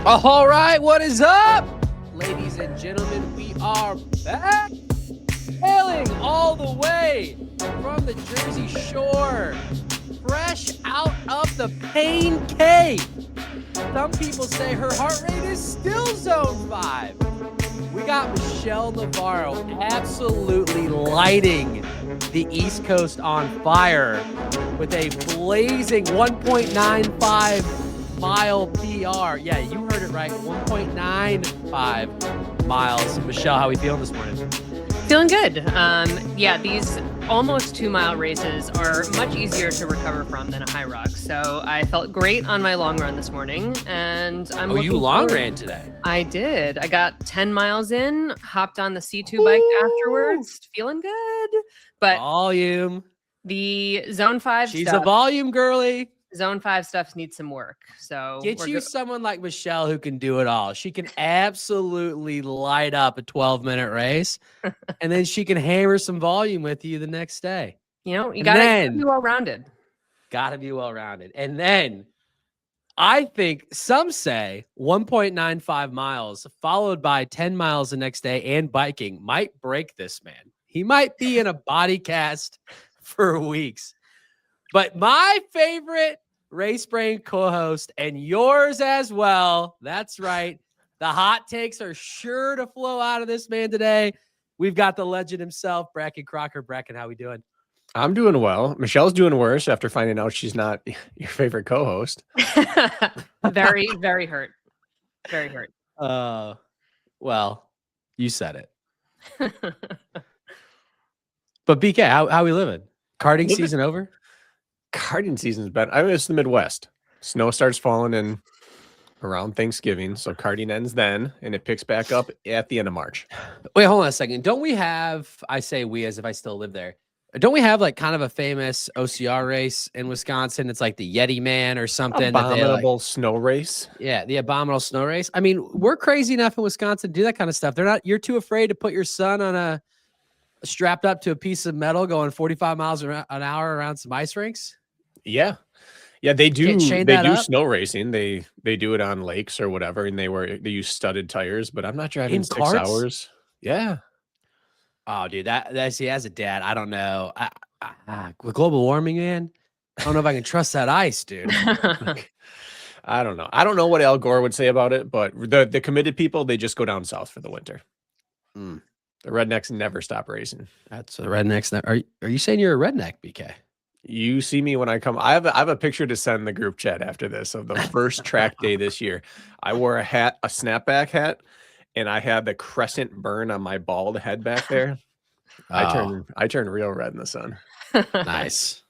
All right, what is up? Ladies and gentlemen, we are back. Hailing all the way from the Jersey Shore. Fresh out of the pain cave. Some people say her heart rate is still zone 5. We got Michelle Navarro absolutely lighting the East Coast on fire with a blazing 1.95 mile PR. Yeah, you heard it right. 1.95 miles. Michelle, how are we feeling this morning? Feeling good. Yeah, these almost 2-mile races are much easier to recover from than a HYROX. So I felt great on my long run this morning, and I'm you long ran today? I did. I got 10 miles in, hopped on the C2 bike afterwards, feeling good. But volume. The zone 5 She's stuff, a volume girly. Zone 5 stuff needs some work. So get you someone like Michelle who can do it all. She can absolutely light up a 12-minute race, and then she can hammer some volume with you the next day. You know, you gotta be well-rounded. Gotta be well-rounded. And then I think some say 1.95 miles followed by 10 miles the next day and biking might break this man. He might be in a body cast for weeks. But my favorite Race Brain co-host, and yours as well. That's right. The hot takes are sure to flow out of this man today. We've got the legend himself, Bracken Crocker. Bracken, how we doing? I'm doing well. Michelle's doing worse after finding out she's not your favorite co-host. Very, very hurt. Very hurt. Well, you said it. But BK, how we living? Karting season over? Karting season's been, I mean, it's the Midwest. Snow starts falling in around Thanksgiving, so karting ends then, and it picks back up at the end of March. Wait, hold on a second. Don't we have, I say we as if I still live there, don't we have like kind of a famous OCR race in Wisconsin? It's like the Yeti Man or something. Abominable snow race. Yeah, the abominable snow race. I mean, we're crazy enough in Wisconsin to do that kind of stuff. You're too afraid to put your son on strapped up to a piece of metal going 45 miles an hour around some ice rinks? Yeah. Yeah, they do snow racing. They do it on lakes or whatever, and they use studded tires, but I'm not driving in 6 hours. Yeah. Oh, dude, see, as a dad, I don't know. With global warming, man, I don't know if I can trust that ice, dude. I don't know. I don't know what Al Gore would say about it, but the committed people, they just go down south for the winter. The rednecks never stop racing. That's the rednecks. Are you saying you're a redneck, BK? You see me when I come. I have a picture to send the group chat after this of the first track day this year. I wore a snapback hat, and I had the crescent burn on my bald head back there. I turned real red in the sun. Nice.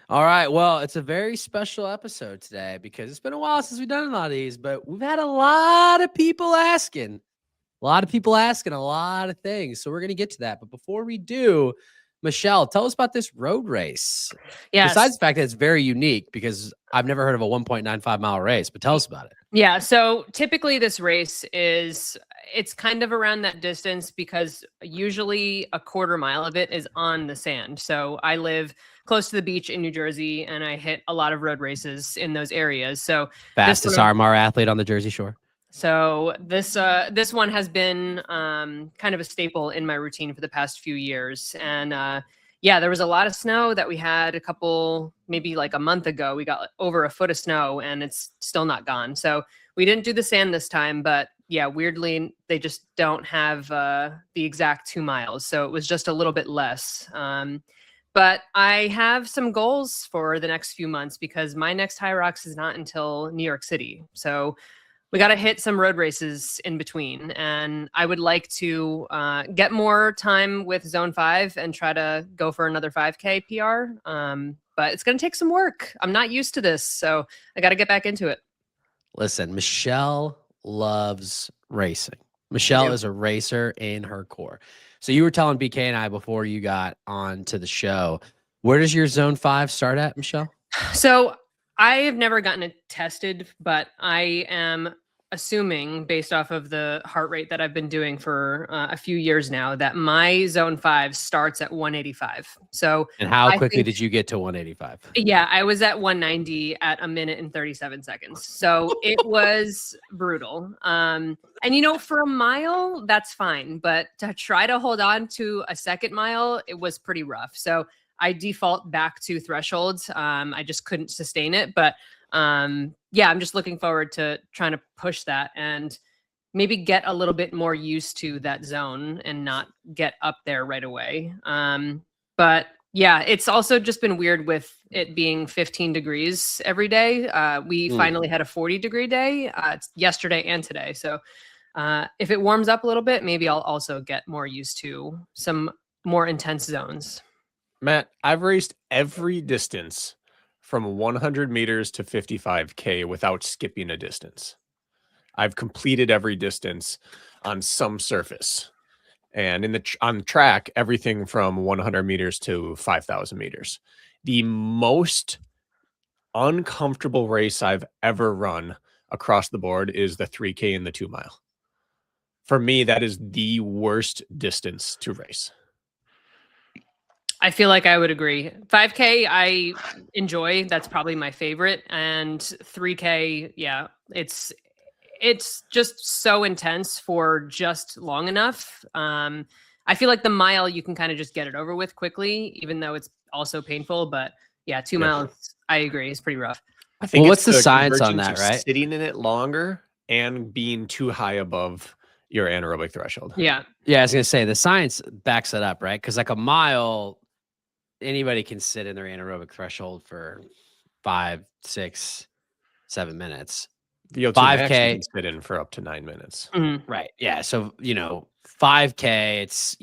All right. Well, it's a very special episode today because it's been a while since we've done a lot of these, but we've had a lot of people asking a lot of things. So we're going to get to that. But before we do, Michelle, tell us about this road race. Yes. Besides the fact that it's very unique because I've never heard of a 1.95 mile race, but tell us about it. Yeah. So typically this race it's kind of around that distance because usually a quarter mile of it is on the sand. So I live close to the beach in New Jersey and I hit a lot of road races in those areas. So fastest RMR athlete on the Jersey Shore. So this one has been kind of a staple in my routine for the past few years. And yeah, there was a lot of snow that we had maybe like a month ago. We got over a foot of snow and it's still not gone. So we didn't do the sand this time, but yeah, weirdly, they just don't have the exact 2 miles. So it was just a little bit less. But I have some goals for the next few months because my next HYROX is not until New York City. So we got to hit some road races in between. And I would like to get more time with Zone 5 and try to go for another 5K PR. But it's going to take some work. I'm not used to this, so I got to get back into it. Listen, Michelle loves racing. Michelle is a racer in her core. So you were telling BK and I before you got on to the show, where does your Zone 5 start at, Michelle? So I have never gotten it tested, but I am assuming, based off of the heart rate that I've been doing for a few years now, that my zone 5 starts at 185. So And how I quickly think, did you get to 185? yeah, I was at 190 at 1:37. So it was brutal. And for a mile, that's fine. But to try to hold on to a second mile, it was pretty rough. So I default back to thresholds. I just couldn't sustain it. But yeah, I'm just looking forward to trying to push that and maybe get a little bit more used to that zone and not get up there right away. But yeah, it's also just been weird with it being 15 degrees every day. We finally had a 40-degree day. It's yesterday and today. So if it warms up a little bit, maybe I'll also get more used to some more intense zones. Matt, I've raced every distance from 100 meters to 55K without skipping a distance. I've completed every distance on some surface. And on track, everything from 100 meters to 5,000 meters. The most uncomfortable race I've ever run across the board is the 3K and the 2 mile. For me, that is the worst distance to race. I feel like I would agree. 5K, I enjoy. That's probably my favorite. And 3K, yeah, it's just so intense for just long enough. I feel like the mile, you can kind of just get it over with quickly, even though it's also painful. But yeah, 2 miles, I agree, is pretty rough. I think what's the science on convergence that, of right? Sitting in it longer and being too high above your anaerobic threshold. Yeah. Yeah, I was gonna say the science backs it up, right? Because like a mile, anybody can sit in their anaerobic threshold for 5, 6, 7 minutes. VO2 max you can sit in for up to 9 minutes. Right. Yeah. So 5K, it's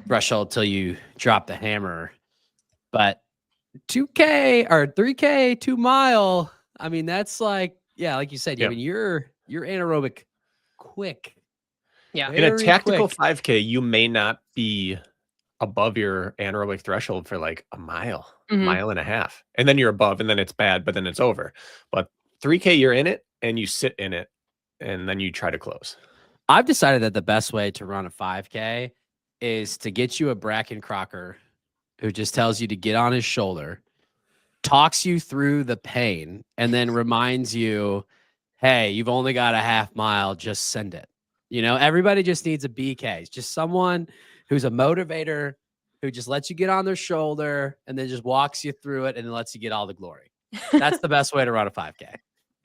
threshold till you drop the hammer, but 2K or 3K, 2 mile. I mean, that's like, yeah, like you said, I mean, you're anaerobic quick. Yeah. In a tactical 5K, you may not be above your anaerobic threshold for like a mile, mile and a half. And then you're above and then it's bad, but then it's over. But 3K, you're in it and you sit in it and then you try to close. I've decided that the best way to run a 5K is to get you a Bracken Crocker who just tells you to get on his shoulder, talks you through the pain, and then reminds you, hey, you've only got a half mile, just send it. Everybody just needs a BK. Just someone who's a motivator who just lets you get on their shoulder and then just walks you through it and then lets you get all the glory. That's the best way to run a 5K.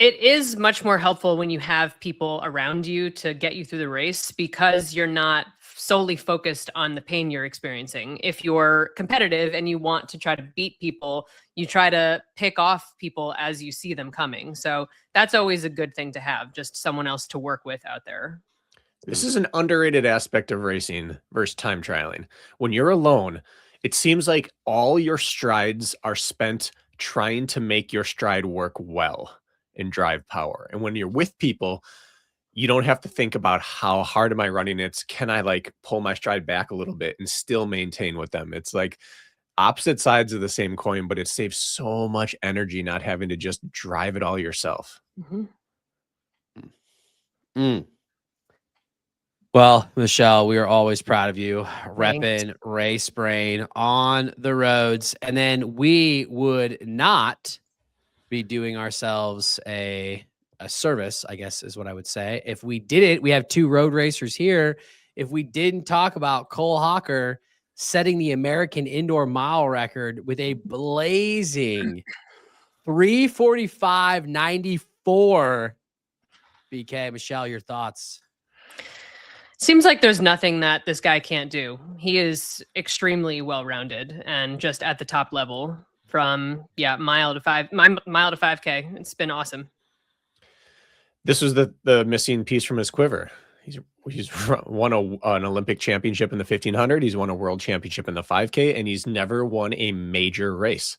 It is much more helpful when you have people around you to get you through the race because you're not solely focused on the pain you're experiencing. If you're competitive and you want to try to beat people, you try to pick off people as you see them coming. So that's always a good thing to have, just someone else to work with out there. This is an underrated aspect of racing versus time trialing. When you're alone, it seems like all your strides are spent trying to make your stride work well and drive power. And when you're with people, you don't have to think about how hard am I running. It's can I like pull my stride back a little bit and still maintain with them. It's like opposite sides of the same coin, but it saves so much energy not having to just drive it all yourself. Well, Michelle, we are always proud of you repping Race Brain on the roads. And then we would not be doing ourselves a service, I guess is what I would say. If we didn't, we have 2 road racers here. If we didn't talk about Cole Hocker setting the American indoor mile record with a blazing 3:45.94. BK, Michelle, your thoughts? Seems like there's nothing that this guy can't do. He is extremely well-rounded and just at the top level from mile to 5K. It's been awesome. This was the missing piece from his quiver. He's won an Olympic championship in the 1500. He's won a world championship in the 5K, and he's never won a major race.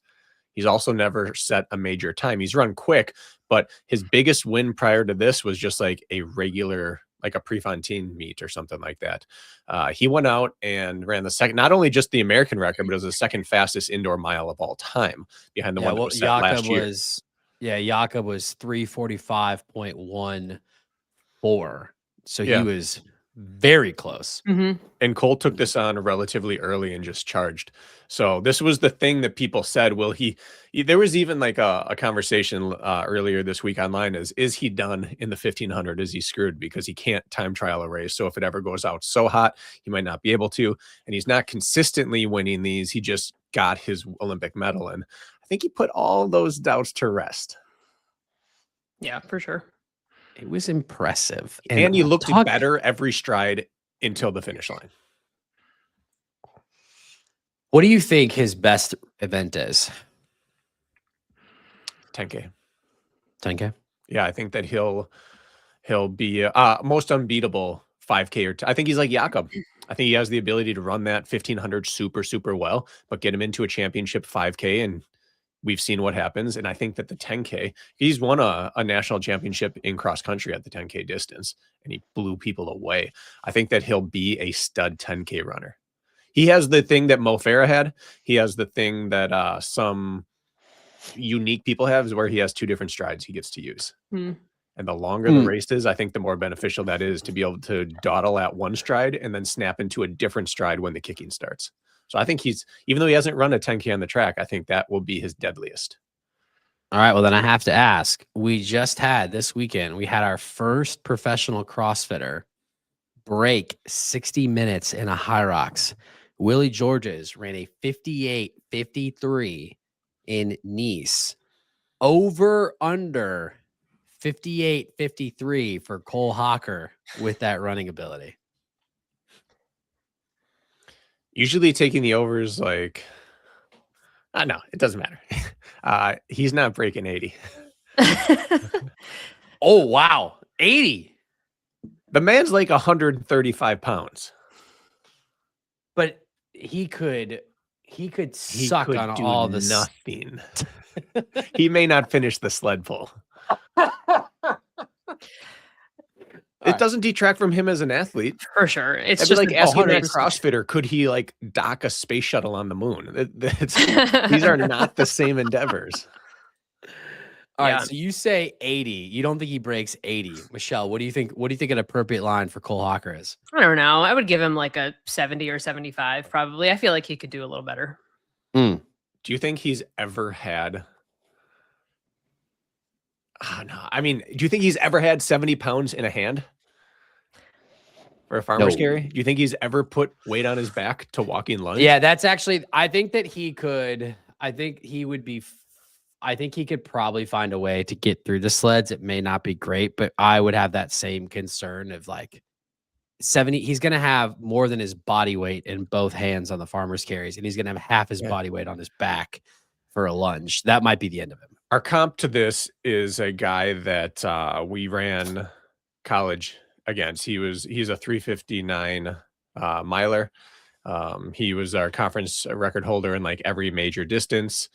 He's also never set a major time. He's run quick, but his biggest win prior to this was just like a regular, like a Prefontaine meet or something like that. He went out and ran the second, not only just the American record, but it was the second fastest indoor mile of all time behind the one that was set last year. Yeah, Jakob was 3:45.14. So he Yeah. was very close. Mhm. And Cole took this on relatively early and just charged. So this was the thing that people said, will there was even like a conversation earlier this week online is he done in the 1500? Is he screwed because he can't time trial a race? So if it ever goes out so hot, he might not be able to. And he's not consistently winning these. He just got his Olympic medal. And I think he put all those doubts to rest. Yeah, for sure. It was impressive. And he looked better every stride until the finish line. What do you think his best event is? 10K. 10K? Yeah, I think that he'll be most unbeatable 5K I think he's like Jakob. I think he has the ability to run that 1500 super well, but get him into a championship 5K, and we've seen what happens. And I think that the 10K, he's won a national championship in cross country at the 10K distance, and he blew people away. I think that he'll be a stud 10K runner. He has the thing that Mo Farah had. He has the thing that some unique people have, is where he has two different strides he gets to use. And the longer the race is, I think the more beneficial that is to be able to dawdle at one stride and then snap into a different stride when the kicking starts. So I think even though he hasn't run a 10K on the track, I think that will be his deadliest. All right. Well, then I have to ask, this weekend, we had our first professional CrossFitter break 60 minutes in a HYROX. Willie Georges ran a 58:53 in Nice. Over under 58:53 for Cole Hocker with that running ability. Usually taking the overs, like, no, it doesn't matter. He's not breaking 80. Oh, wow. 80. The man's like 135 pounds. But he could suck on all this. Nothing. He may not finish the sled pull. It doesn't detract from him as an athlete. For sure. It's I'd just be like asking that 100%. CrossFitter, could he like dock a space shuttle on the moon? These are not the same endeavors. All right, so you say 80. You don't think he breaks 80. Michelle, what do you think? What do you think an appropriate line for Cole Hocker is? I don't know. I would give him like a 70 or 75, probably. I feel like he could do a little better. Do you think he's ever had? No. I mean, do you think he's ever had 70 pounds in a hand for a farmer's carry? Do you think he's ever put weight on his back to walking lunge? Yeah, that's actually, I think that he could, I think he would be, I think he could probably find a way to get through the sleds. It may not be great, but I would have that same concern of like 70. He's going to have more than his body weight in both hands on the farmer's carries, and he's going to have half his body weight on his back for a lunge. That might be the end of him. Our comp to this is a guy that we ran college against. He's a 359 miler. He was our conference record holder in like every major distance,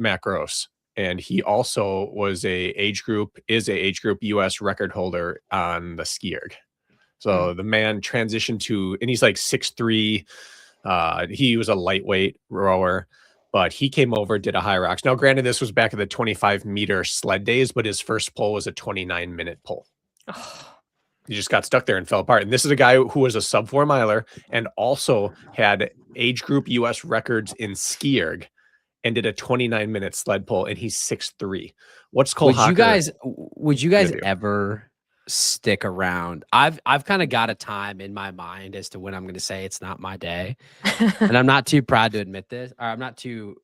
macros. And he also was is a age group US record holder on the ski erg. So the man transitioned to, and he's like 6'3". He was a lightweight rower, but he came over, did a HYROX. Now, granted, this was back in the 25-meter sled days, but his first pull was a 29-minute pull. He just got stuck there and fell apart. And this is a guy who was a sub-4 miler and also had age group US records in ski erg and did a 29-minute sled pull, and he's 6'3". What's Cole Hocker? Would you guys ever stick around? I've kind of got a time in my mind as to when I'm going to say it's not my day, and I'm not too proud to admit this, or I'm not too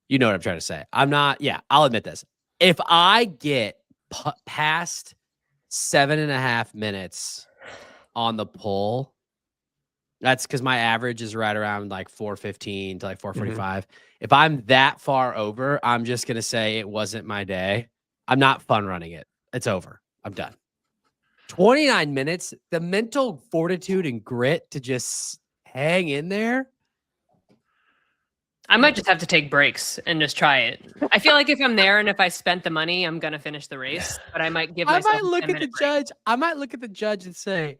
you know what I'm trying to say. I'll admit this. If I get past 7.5 minutes on the pull, that's because my average is right around like 4:15 to like 4:45. If I'm that far over, I'm just going to say it wasn't my day. I'm not fun running it. It's over. I'm done. 29 minutes, the mental fortitude and grit to just hang in there. I might just have to take breaks and just try it. I feel like if I'm there and if I spent the money, I'm going to finish the race, but I might give myself I might look a 10-minute at the judge. I might look at the judge and say,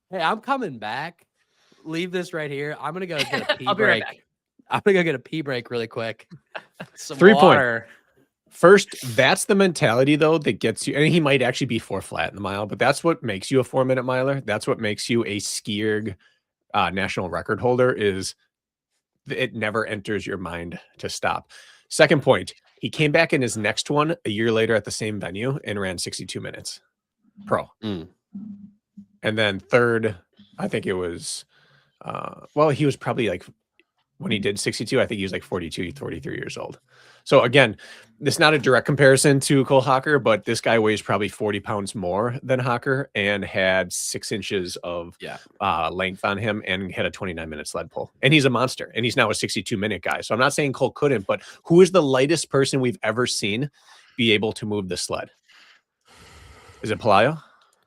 "Hey, I'm coming back. Leave this right here. I'm going to go get a pee I'll be right break. back." I'm gonna go get a pee break really quick. Some 3 point. water. First, that's the mentality though that gets you, and he might actually be 4 flat in the mile, but that's what makes you a 4-minute miler. That's what makes you a skier national record holder. Is it never enters your mind to stop. Second point, he came back in his next one a year later at the same venue and ran 62 minutes pro. Mm. And then third, I think it was, well, he was probably like, when he did 62, I think he was like 42, 43 years old. So again, this is not a direct comparison to Cole Hocker, but this guy weighs probably 40 pounds more than Hocker and had 6 inches of length on him and had a 29-minute sled pull. And he's a monster. And he's now a 62-minute guy. So I'm not saying Cole couldn't, but who is the lightest person we've ever seen be able to move the sled? Is it Pelayo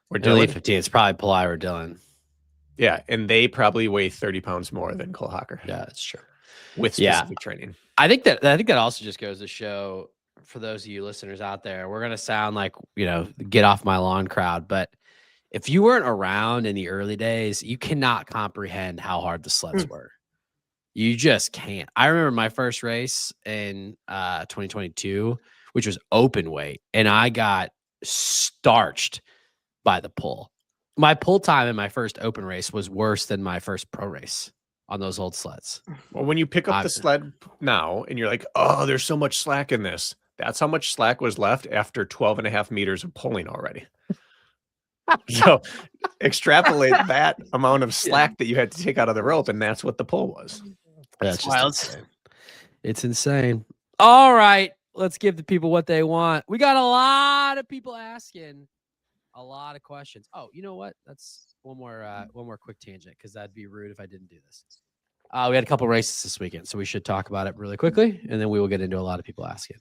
or Dylan? 15. It's probably Pelayo or Dylan. Yeah, and they probably weigh 30 pounds more than Cole Hocker. Yeah, that's true. With specific training. I think that also just goes to show, for those of you listeners out there, we're gonna sound like, get off my lawn crowd, but if you weren't around in the early days, you cannot comprehend how hard the sleds were. You just can't. I remember my first race in 2022, which was open weight, and I got starched by the pull. My pull time in my first open race was worse than my first pro race on those old sleds. Well, when you pick up the sled now and you're like, oh, there's so much slack in this. That's how much slack was left after 12.5 meters of pulling already. So extrapolate that amount of slack that you had to take out of the rope, and that's what the pull was. That's wild. Insane. It's insane. All right, let's give the people what they want. We got a lot of people asking a lot of questions. Oh, you know what? That's one more quick tangent, because that'd be rude if I didn't do this. We had a couple races this weekend, so we should talk about it really quickly, and then we will get into a lot of people asking.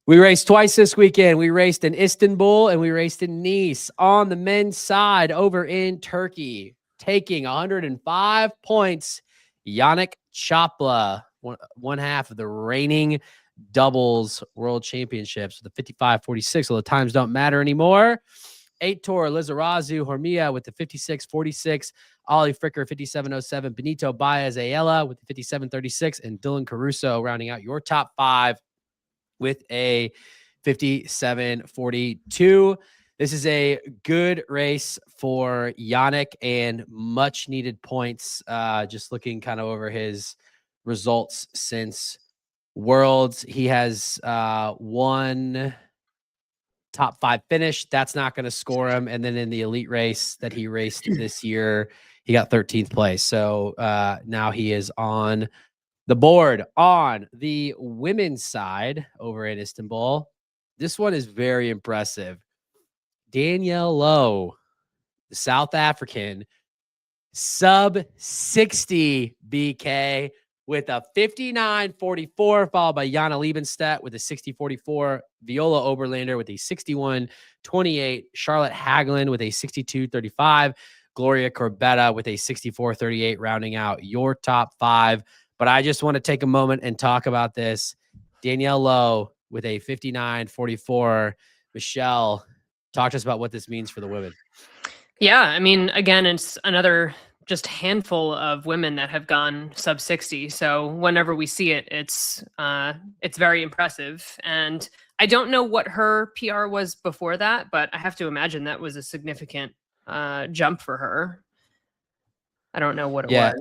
We raced twice this weekend. We raced in Istanbul and we raced in Nice. On the men's side, over in Turkey, taking 105 points, Yannick Chopla, one half of the reigning doubles world championships with the 55-46. So the times don't matter anymore. 8-Tor, Lizarazu Hormia with the 56-46. Ollie Fricker, 57-07. Benito Baez Ayala with the 57-36. And Dylan Caruso rounding out your top 5 with a 57-42. This is a good race for Yannick and much needed points. Just looking kind of over his results since Worlds, he has one top 5 finish. That's not going to score him. And then in the elite race that he raced this year, he got 13th place. So now he is on the board. On the women's side over in Istanbul, this one is very impressive. Danielle Lowe, the South African, sub 60 BK with a 59-44, followed by Jana Liebenstedt with a 60-44, Viola Oberlander with a 61-28, Charlotte Hagelin with a 62-35, Gloria Corbetta with a 64-38, rounding out your top 5. But I just want to take a moment and talk about this. Danielle Lowe with a 59-44. Michelle, talk to us about what this means for the women. Yeah, I mean, again, it's another just handful of women that have gone sub 60. So whenever we see it, it's very impressive. And I don't know what her PR was before that, but I have to imagine that was a significant jump for her. I don't know what it was.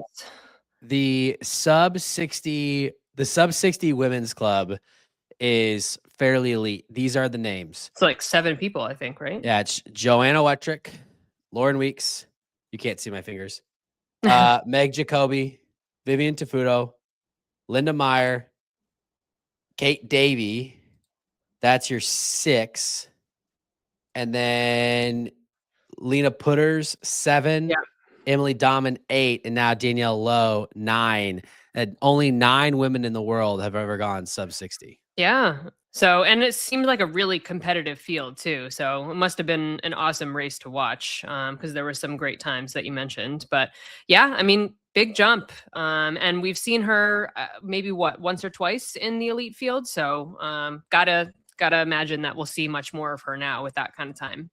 The sub 60 women's club is fairly elite. These are the names. It's like 7 people, I think, right? Yeah, it's Joanna Wettrick, Lauren Weeks. You can't see my fingers. Meg Jacoby, Vivian Tafuto, Linda Meyer, Kate Davey. That's your 6. And then Lena Putters, 7. Yeah. Emily Dahman, 8. And now Danielle Lowe, 9. And only 9 women in the world have ever gone sub 60. Yeah. So, and it seemed like a really competitive field too. So it must have been an awesome race to watch because there were some great times that you mentioned. But yeah, I mean, big jump. And we've seen her maybe once or twice in the elite field. So gotta imagine that we'll see much more of her now with that kind of time.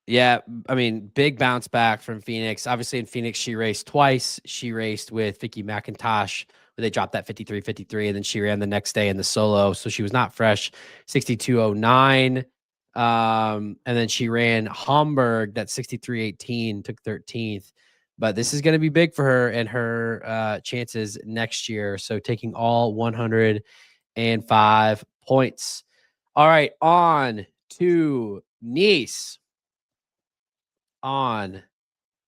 Yeah, I mean, big bounce back from Phoenix. Obviously, in Phoenix, she raced twice. She raced with Vicky McIntosh, where they dropped that 53-53, and then she ran the next day in the solo. So she was not fresh, 62.09. And then she ran Hamburg, that 63.18, took 13th. But this is going to be big for her and her chances next year. So taking all 105 points. All right, on to Nice. On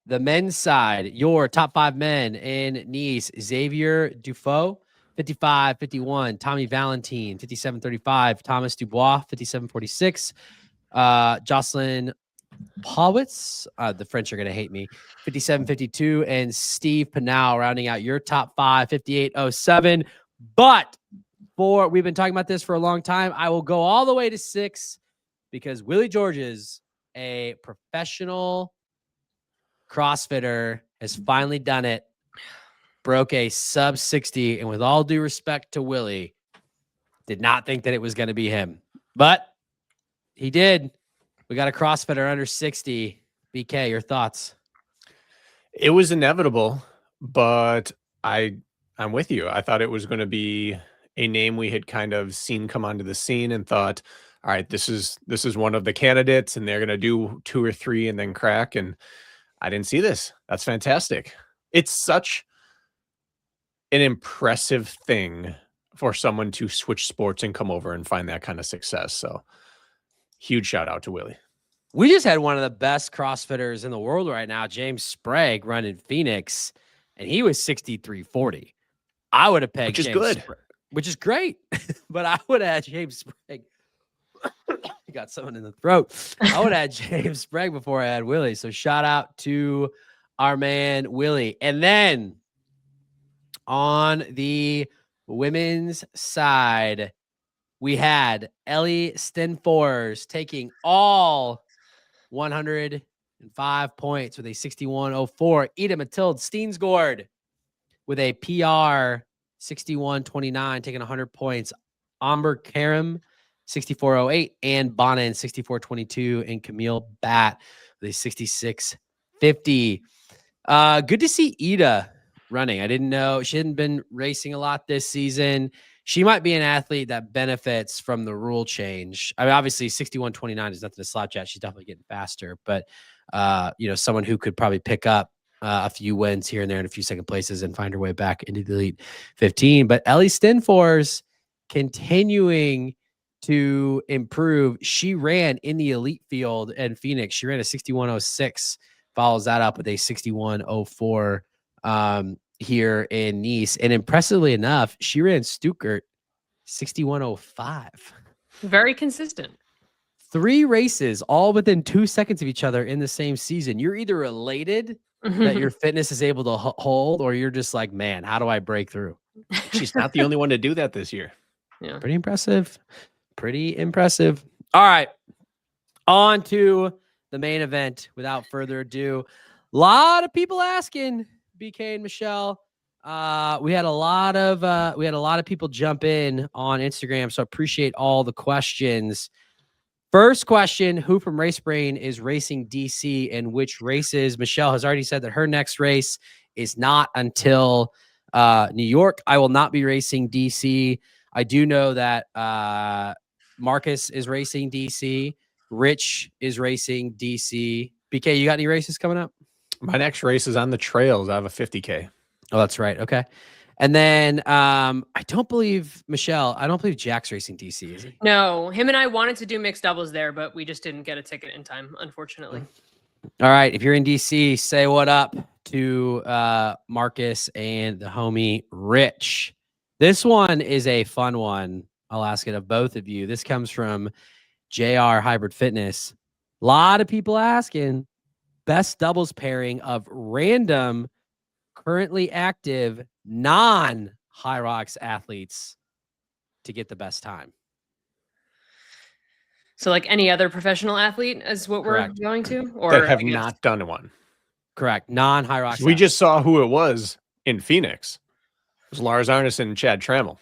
the men's side, your top 5 men in Nice: Xavier Dufault, 55-51; Tommy Valentine, 57-35; Thomas Dubois, 57-46; Jocelyn Powitz, the French are going to hate me, 57-52; and Steve Pinal rounding out your top 5, 58-07. But we've been talking about this for a long time. I will go all the way to 6 because Willie Georges, a professional CrossFitter, has finally done it. Broke a sub 60. And with all due respect to Willie, did not think that it was going to be him. But he did. We got a CrossFitter under 60. BK, your thoughts? It was inevitable, but I'm with you. I thought it was going to be a name we had kind of seen come onto the scene and thought, all right, this is one of the candidates, and they're going to do 2 or 3 and then crack. And I didn't see this. That's fantastic. It's such an impressive thing for someone to switch sports and come over and find that kind of success. So huge shout out to Willie. We just had one of the best CrossFitters in the world right now, James Sprague, running Phoenix, and he was 63-40. I would have pegged Which is James good. which is great, but I would have had James Sprague. You got someone in the throat. I would have had James Sprague before I had Willie. So shout out to our man Willie. And then on the women's side, we had Ellie Stenfors taking all 105 points with a 61.04. Ida Mathilde Steensgaard with a PR 61.29, taking 100 points. Amber Karam 64.08, and Bonin 64.22, and Camille Batt with a 66.50. Good to see Ida running. I didn't know she hadn't been racing a lot this season. She might be an athlete that benefits from the rule change. I mean, obviously 61.29 is nothing to slouch at. She's definitely getting faster, but someone who could probably pick up a few wins here and there in a few second places and find her way back into the Elite 15. But Ellie Stenfors continuing to improve. She ran in the elite field in Phoenix. She ran a 61.06, follows that up with a 61.04 here in Nice. And impressively enough, she ran Stuttgart 61.05. Very consistent. 3 races all within 2 seconds of each other in the same season. You're either elated that your fitness is able to hold, or you're just like, man, how do I break through? She's not the only one to do that this year. Yeah. Pretty impressive. Pretty impressive. All right. On to the main event without further ado. A lot of people asking, BK and Michelle. We had a lot of people jump in on Instagram, so appreciate all the questions. First question, who from Race Brain is racing DC and which races? Michelle has already said that her next race is not until New York. I will not be racing DC. I do know that Marcus is racing DC. Rich is racing DC. BK, you got any races coming up? My next race is on the trails. I have a 50K. Oh, that's right. Okay. And then I don't believe Jack's racing DC, is he? No, him and I wanted to do mixed doubles there, but we just didn't get a ticket in time, unfortunately. All right. If you're in DC, say what up to Marcus and the homie Rich. This one is a fun one. I'll ask it of both of you. This comes from JR Hybrid Fitness. A lot of people asking best doubles pairing of random, currently active, non-HYROX athletes to get the best time. So like any other professional athlete is what Correct. we're going to? Or That have I guess- not done one. Correct. Non-HYROX. We just saw who it was in Phoenix. It was Lars Arneson and Chad Trammell.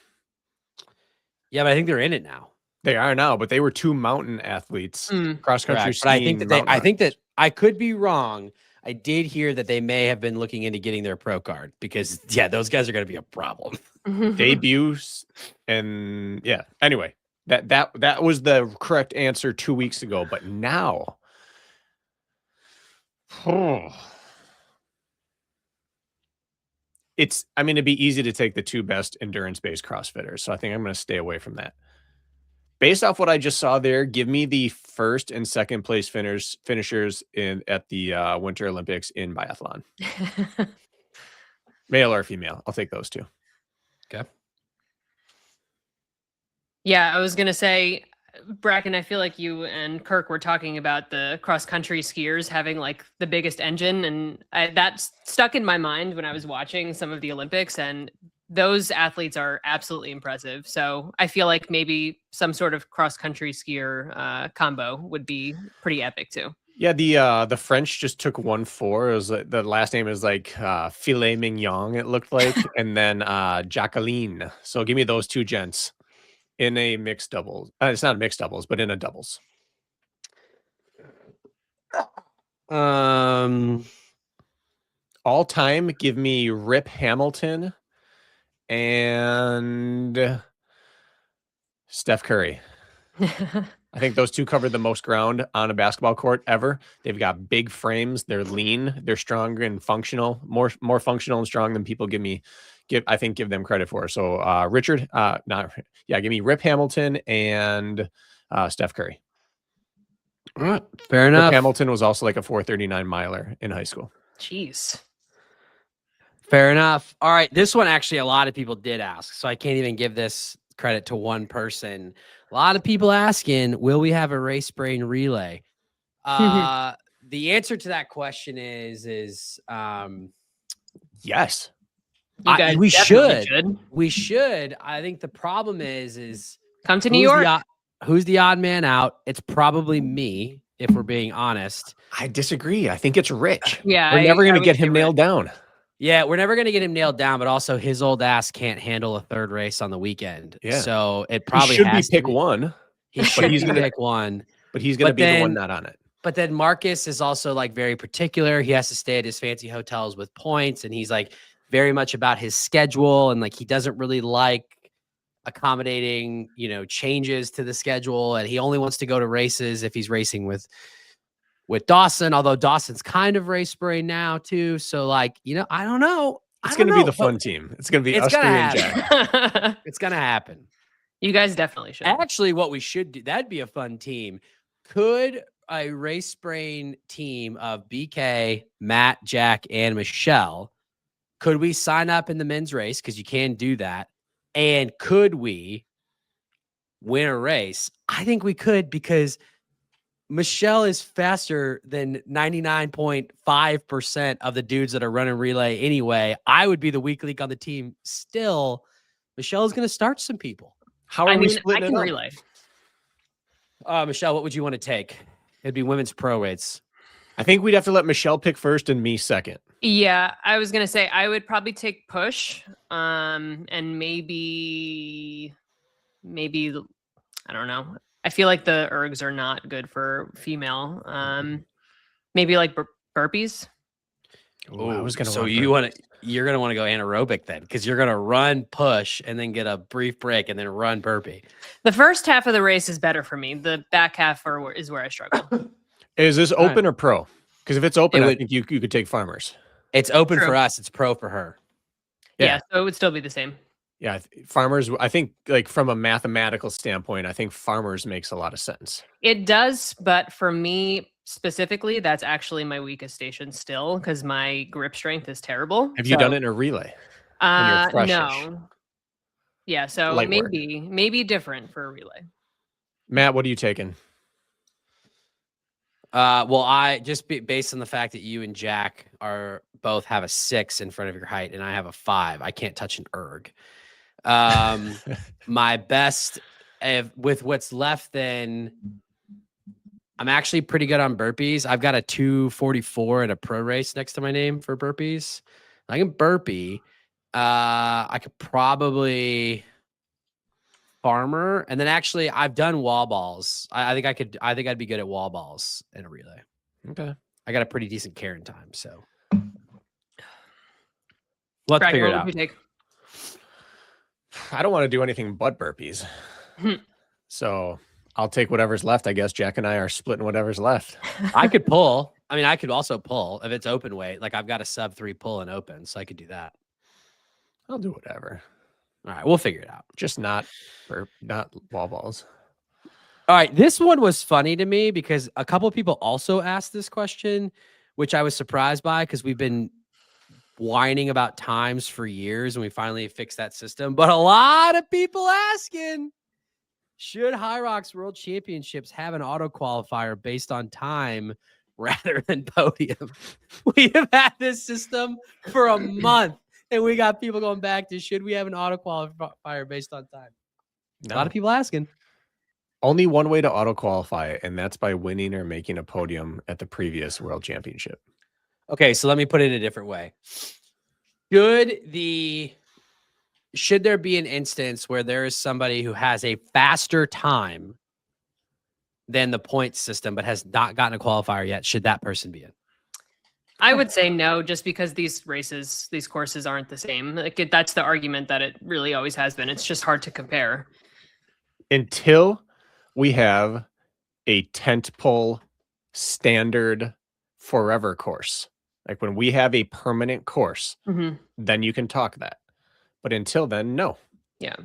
Yeah, but I think they're in it now. They are now, but they were 2 mountain athletes, cross country Correct. skiing. But I think that I could be wrong. I did hear that they may have been looking into getting their pro card because those guys are going to be a problem. Debuts and yeah. Anyway, that was the correct answer 2 weeks ago, but now it'd be easy to take the two best endurance-based CrossFitters, so I think I'm going to stay away from that. Based off what I just saw there, give me the first and second place finishers at the Winter Olympics in biathlon. Male or female. I'll take those two. Okay. Yeah, I was going to say, Bracken, I feel like you and Kirk were talking about the cross-country skiers having like the biggest engine, and that stuck in my mind when I was watching some of the Olympics, and those athletes are absolutely impressive. So I feel like maybe some sort of cross-country skier combo would be pretty epic too. Yeah, the French just took 1-4. It was the last name is like Filet Mignon, it looked like, and then Jacqueline. So give me those two gents in a mixed doubles. It's not a mixed doubles, but in a doubles. All time, give me Rip Hamilton and Steph Curry. I think those two covered the most ground on a basketball court ever. They've got big frames. They're lean. They're strong and functional. More functional and strong than people give them credit for. So give me Rip Hamilton and Steph Curry. All right, fair enough. Rip Hamilton was also like a 4.39 miler in high school. Jeez. Fair enough. All right, this one actually a lot of people did ask, so I can't even give this credit to one person. A lot of people asking, will we have a race brain relay? The answer to that question is yes. You guys we should. We should. I think the problem is come to New York. Who's the odd man out? It's probably me, if we're being honest. I disagree. I think it's Rich. Yeah, we're never going to get him nailed down. Yeah, we're never going to get him nailed down, but also his old ass can't handle a third race on the weekend. Yeah. So it probably should be pick one. He should be pick one. But he's going to be the one not on it. But then Marcus is also like very particular. He has to stay at his fancy hotels with points, and he's like very much about his schedule, and like he doesn't really like accommodating, changes to the schedule, and he only wants to go to races if he's racing with Dawson, although Dawson's kind of race brain now too. So like, I don't know. It's going to be the fun team. It's going to be us three and Jack. It's going to happen. You guys definitely should. Actually, what we should do, that'd be a fun team. Could a race brain team of BK, Matt, Jack, and Michelle, could we sign up in the men's race? Because you can do that. And could we win a race? I think we could, because Michelle is faster than 99.5% of the dudes that are running relay anyway. I would be the weak link on the team. Still, Michelle is going to start some people. How are we splitting I it can up? relay. Michelle, what would you want to take? It'd be women's pro rates. I think we'd have to let Michelle pick first and me second. Yeah, I was going to say I would probably take push, and maybe I don't know. I feel like the ergs are not good for female. Maybe like burpees. Ooh, I was gonna. So you're gonna want to go anaerobic then, because you're gonna run push and then get a brief break and then run burpee. The first half of the race is better for me. The back half is where I struggle. Is this open or pro? Because if it's open, I think you could take farmers. It's open True. for us. It's pro for her. Yeah, so it would still be the same. Yeah, farmers, I think, like from a mathematical standpoint, I think farmers makes a lot of sense. It does, but for me specifically, that's actually my weakest station still, because my grip strength is terrible. Have you done it in a relay? No. Yeah, so Light work. maybe different for a relay. Matt, what are you taking? Well, I just based on the fact that you and Jack both have a 6 in front of your height, and I have a 5. I can't touch an erg. My best with what's left, then I'm actually pretty good on burpees. I've got a 244 at a pro race next to my name for burpees. I can burpee. I could probably farmer, and then actually I've done wall balls. I think I'd be good at wall balls in a relay. Okay. I got a pretty decent Karen time, so let's Bragg, figure it what out. would you take? I don't want to do anything but burpees. So I'll take whatever's left. I guess Jack and I are splitting whatever's left. I could pull. I mean, I could also pull if it's open weight. Like I've got a sub 3 pull and open, so I could do that. I'll do whatever. All right, we'll figure it out. Just not wall balls. All right, this one was funny to me because a couple of people also asked this question, which I was surprised by because we've been whining about times for years and we finally fixed that system. But a lot of people asking, should HYROX World Championships have an auto qualifier based on time rather than podium? We have had this system for a month and we got people going back to, should we have an auto qualifier based on time? No. A lot of people asking. Only one way to auto qualify, and that's by winning or making a podium at the previous World Championship. Okay, so let me put it a different way. Should there be an instance where there is somebody who has a faster time than the point system but has not gotten a qualifier yet? Should that person be in? I would say no, just because these courses aren't the same. Like that's the argument that it really always has been. It's just hard to compare. Until we have a tentpole standard forever course. Like when we have a permanent course, then you can talk that. But until then, no. Yeah.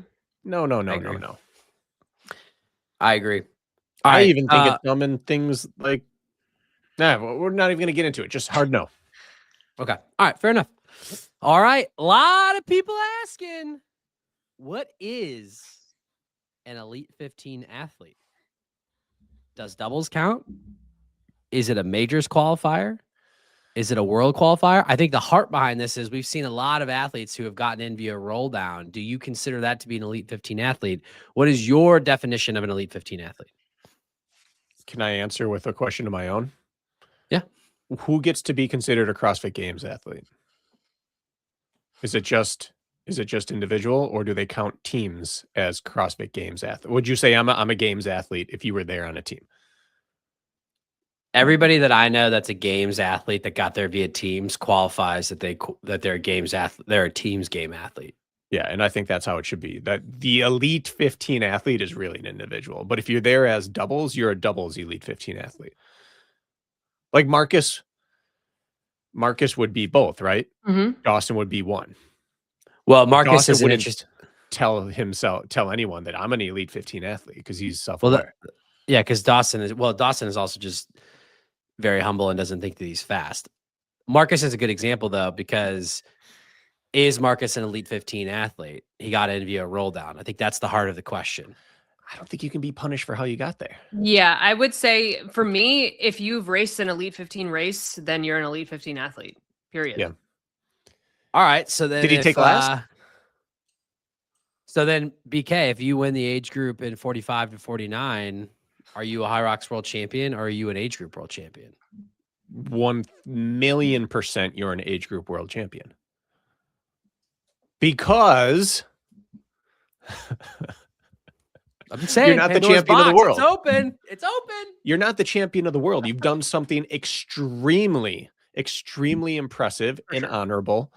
No. I agree. I even think it's dumb in things like, we're not even going to get into it. Just hard no. Okay. All right. Fair enough. All right. A lot of people asking, what is an Elite 15 athlete? Does doubles count? Is it a majors qualifier? Is it a world qualifier? I think the heart behind this is we've seen a lot of athletes who have gotten in via roll down. Do you consider that to be an Elite 15 athlete? What is your definition of an Elite 15 athlete? Can I answer with a question of my own? Yeah. Who gets to be considered a CrossFit Games athlete? Is it just individual, or do they count teams as CrossFit Games athlete? Would you say I'm a Games athlete if you were there on a team? Everybody that I know that's a games athlete that got there via teams qualifies that they're a games athlete. They're a teams game athlete. Yeah, and I think that's how it should be. That the Elite 15 athlete is really an individual. But if you're there as doubles, you're a doubles Elite 15 athlete. Like Marcus would be both, right? Dawson would be one. Well, Marcus Dawson is wouldn't tell anyone that I'm an Elite 15 athlete because he's self-aware. Yeah, because Dawson is also just very humble and doesn't think that he's fast. Marcus is a good example though, because is Marcus an Elite 15 athlete? He got in via roll down. I think that's the heart of the question. I don't think you can be punished for how you got there. Yeah, I would say for me, if you've raced an Elite 15 race, then you're an Elite 15 athlete, period. Yeah. All right. So then did he take last? So then BK, if you win the age group in 45 to 49, are you a HYROX world champion or are you an age group world champion? 1,000,000% you're an age group world champion. Because I'm saying you're not the champion of the world. It's open. It's open. You're not the champion of the world. You've done something extremely impressive and honorable,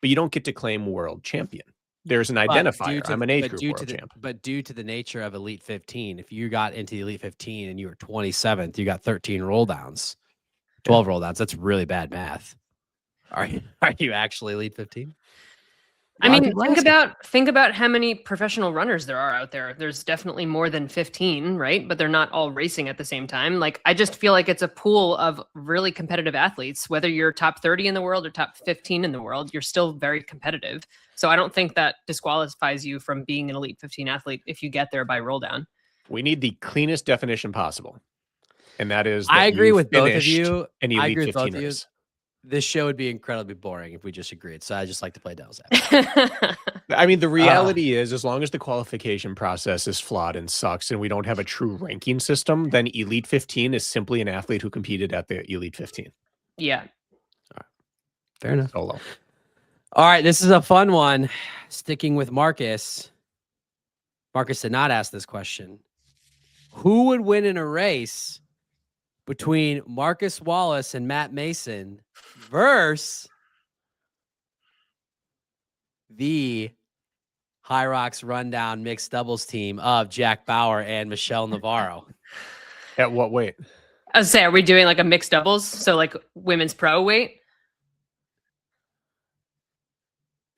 but you don't get to claim world champion. There's an identifier. I'm an age group world champ. But due to the nature of Elite 15, if you got into the Elite 15 and you were 27th, you got 13 roll downs, 12 roll downs. That's really bad math. Are you actually Elite 15? I mean, think about how many professional runners there are out there. There's definitely more than 15, right? But they're not all racing at the same time. Like, I just feel like it's a pool of really competitive athletes. Whether you're top 30 in the world or top 15 in the world, you're still very competitive. So I don't think that disqualifies you from being an Elite 15 athlete if you get there by roll down. We need the cleanest definition possible. And that is, I agree with both of you. An Elite 15 race. This show would be incredibly boring if we just agreed. So I just like to play devil's advocate. I mean, the reality is, as long as the qualification process is flawed and sucks and we don't have a true ranking system, then Elite 15 is simply an athlete who competed at the Elite 15. Yeah. All right. Fair enough. Solo. All right. This is a fun one. Sticking with Marcus. Marcus did not ask this question. Who would win in a race between Marcus Wallace and Matt Mason versus the HYROX Rundown mixed doubles team of Jack Bauer and Michelle Navarro. At what weight? I was saying, are we doing like a mixed doubles? So like women's pro weight?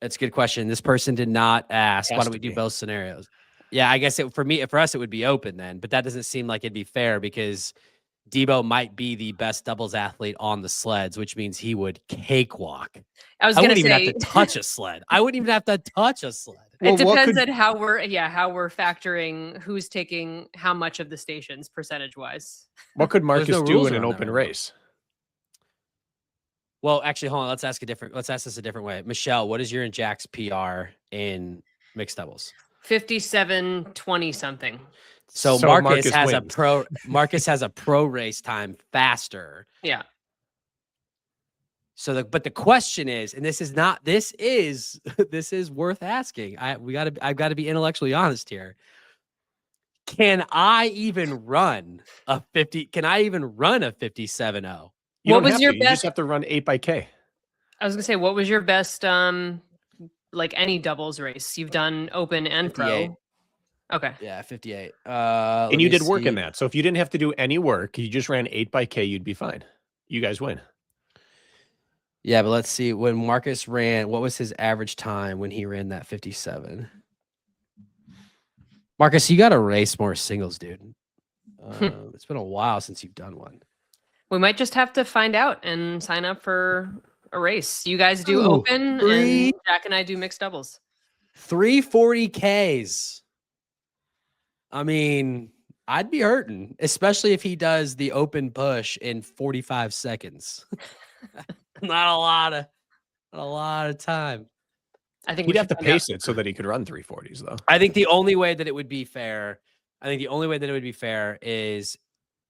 That's a good question. This person did not ask. Why don't we do both scenarios? Yeah, I guess for us, it would be open then, but that doesn't seem like it'd be fair because Debo might be the best doubles athlete on the sleds, which means he would cakewalk. I was going to say, wouldn't even have to touch a sled. I wouldn't even have to touch a sled. It depends on how we're factoring who's taking how much of the stations percentage wise. What could Marcus do in an open race? Well, actually, hold on. Let's ask this a different way. Michelle, what is your and Jack's PR in mixed doubles? 57:20 something. So Marcus has wins. Marcus has a pro race time faster. Yeah. So but the question is, and this is worth asking. I've got to be intellectually honest here. Can I even run a 50? Can I even run a 57.0? What was your best? You just have to run 8x K. I was gonna say, what was your best like any doubles race you've done, open and 58. pro? Okay. Yeah, 58. And you did work in that. So if you didn't have to do any work, you just ran 8x K, you'd be fine. You guys win. Yeah, but let's see. When Marcus ran, what was his average time when he ran that 57? Marcus, you got to race more singles, dude. It's been a while since you've done one. We might just have to find out and sign up for a race. You guys do open, and Jack and I do mixed doubles. 340Ks. I mean, I'd be hurting, especially if he does the open push in 45 seconds. Not a lot of time. I think he'd have to pace it so that he could run 340s, though. I think the only way that it would be fair, is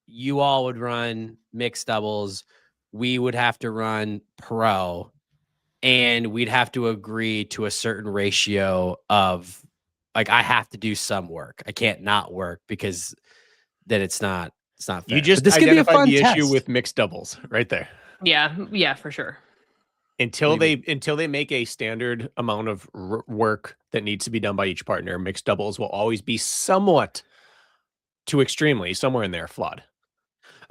you all would run mixed doubles. We would have to run pro, and we'd have to agree to a certain ratio of, like, I have to do some work. I can't not work because then it's not fair. You just identified the issue with mixed doubles right there. Yeah, for sure. Until they make a standard amount of work that needs to be done by each partner, mixed doubles will always be somewhat to extremely somewhere in there flawed.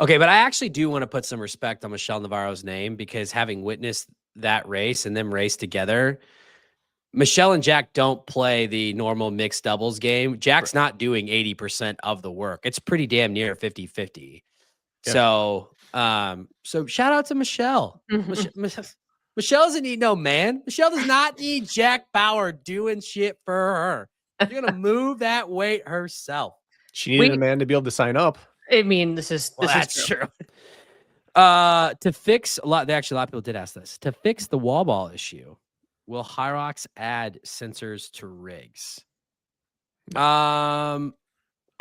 Okay, but I actually do want to put some respect on Michelle Navarro's name because having witnessed that race and them race together, Michelle and Jack don't play the normal mixed doubles game. Jack's not doing 80% of the work. It's pretty damn near 50-50. Yeah. So shout out to Michelle. Michelle doesn't need no man. Michelle does not need Jack Bauer doing shit for her. She's going to move that weight herself. She needed a man to be able to sign up. I mean, this is true. To fix a lot of people did ask this. To fix the wall ball issue, will HYROX add sensors to rigs? I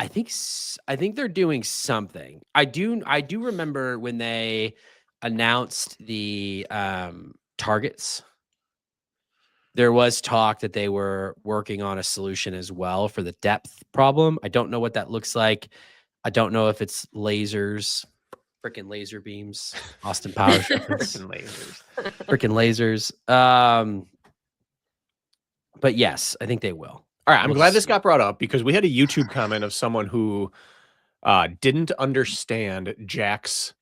think they're doing something. I do remember when they announced the targets. There was talk that they were working on a solution as well for the depth problem. I don't know what that looks like. I don't know if it's lasers, freaking laser beams, Austin Powers, freaking lasers. But yes, I think they will. All right, I'm glad this got brought up because we had a YouTube comment of someone who didn't understand Jack's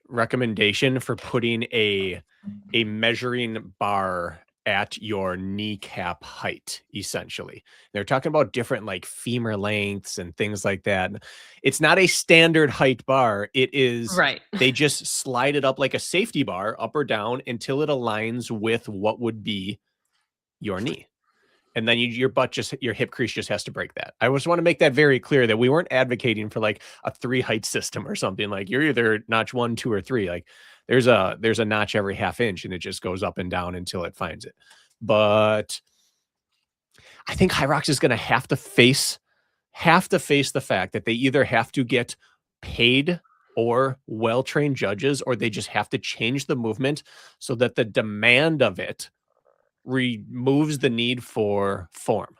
recommendation for putting a measuring bar at your kneecap height, essentially. They're talking about different like femur lengths and things like that. It's not a standard height bar. It is right. They just slide it up like a safety bar up or down until it aligns with what would be your knee. And then your hip crease just has to break that. I just want to make that very clear that we weren't advocating for like a 3 height system or something. Like you're either notch 1, 2, or 3. Like there's a notch every half inch and it just goes up and down until it finds it. But I think HYROX is going to have to face the fact that they either have to get paid or well-trained judges, or they just have to change the movement so that the demand of it removes the need for form.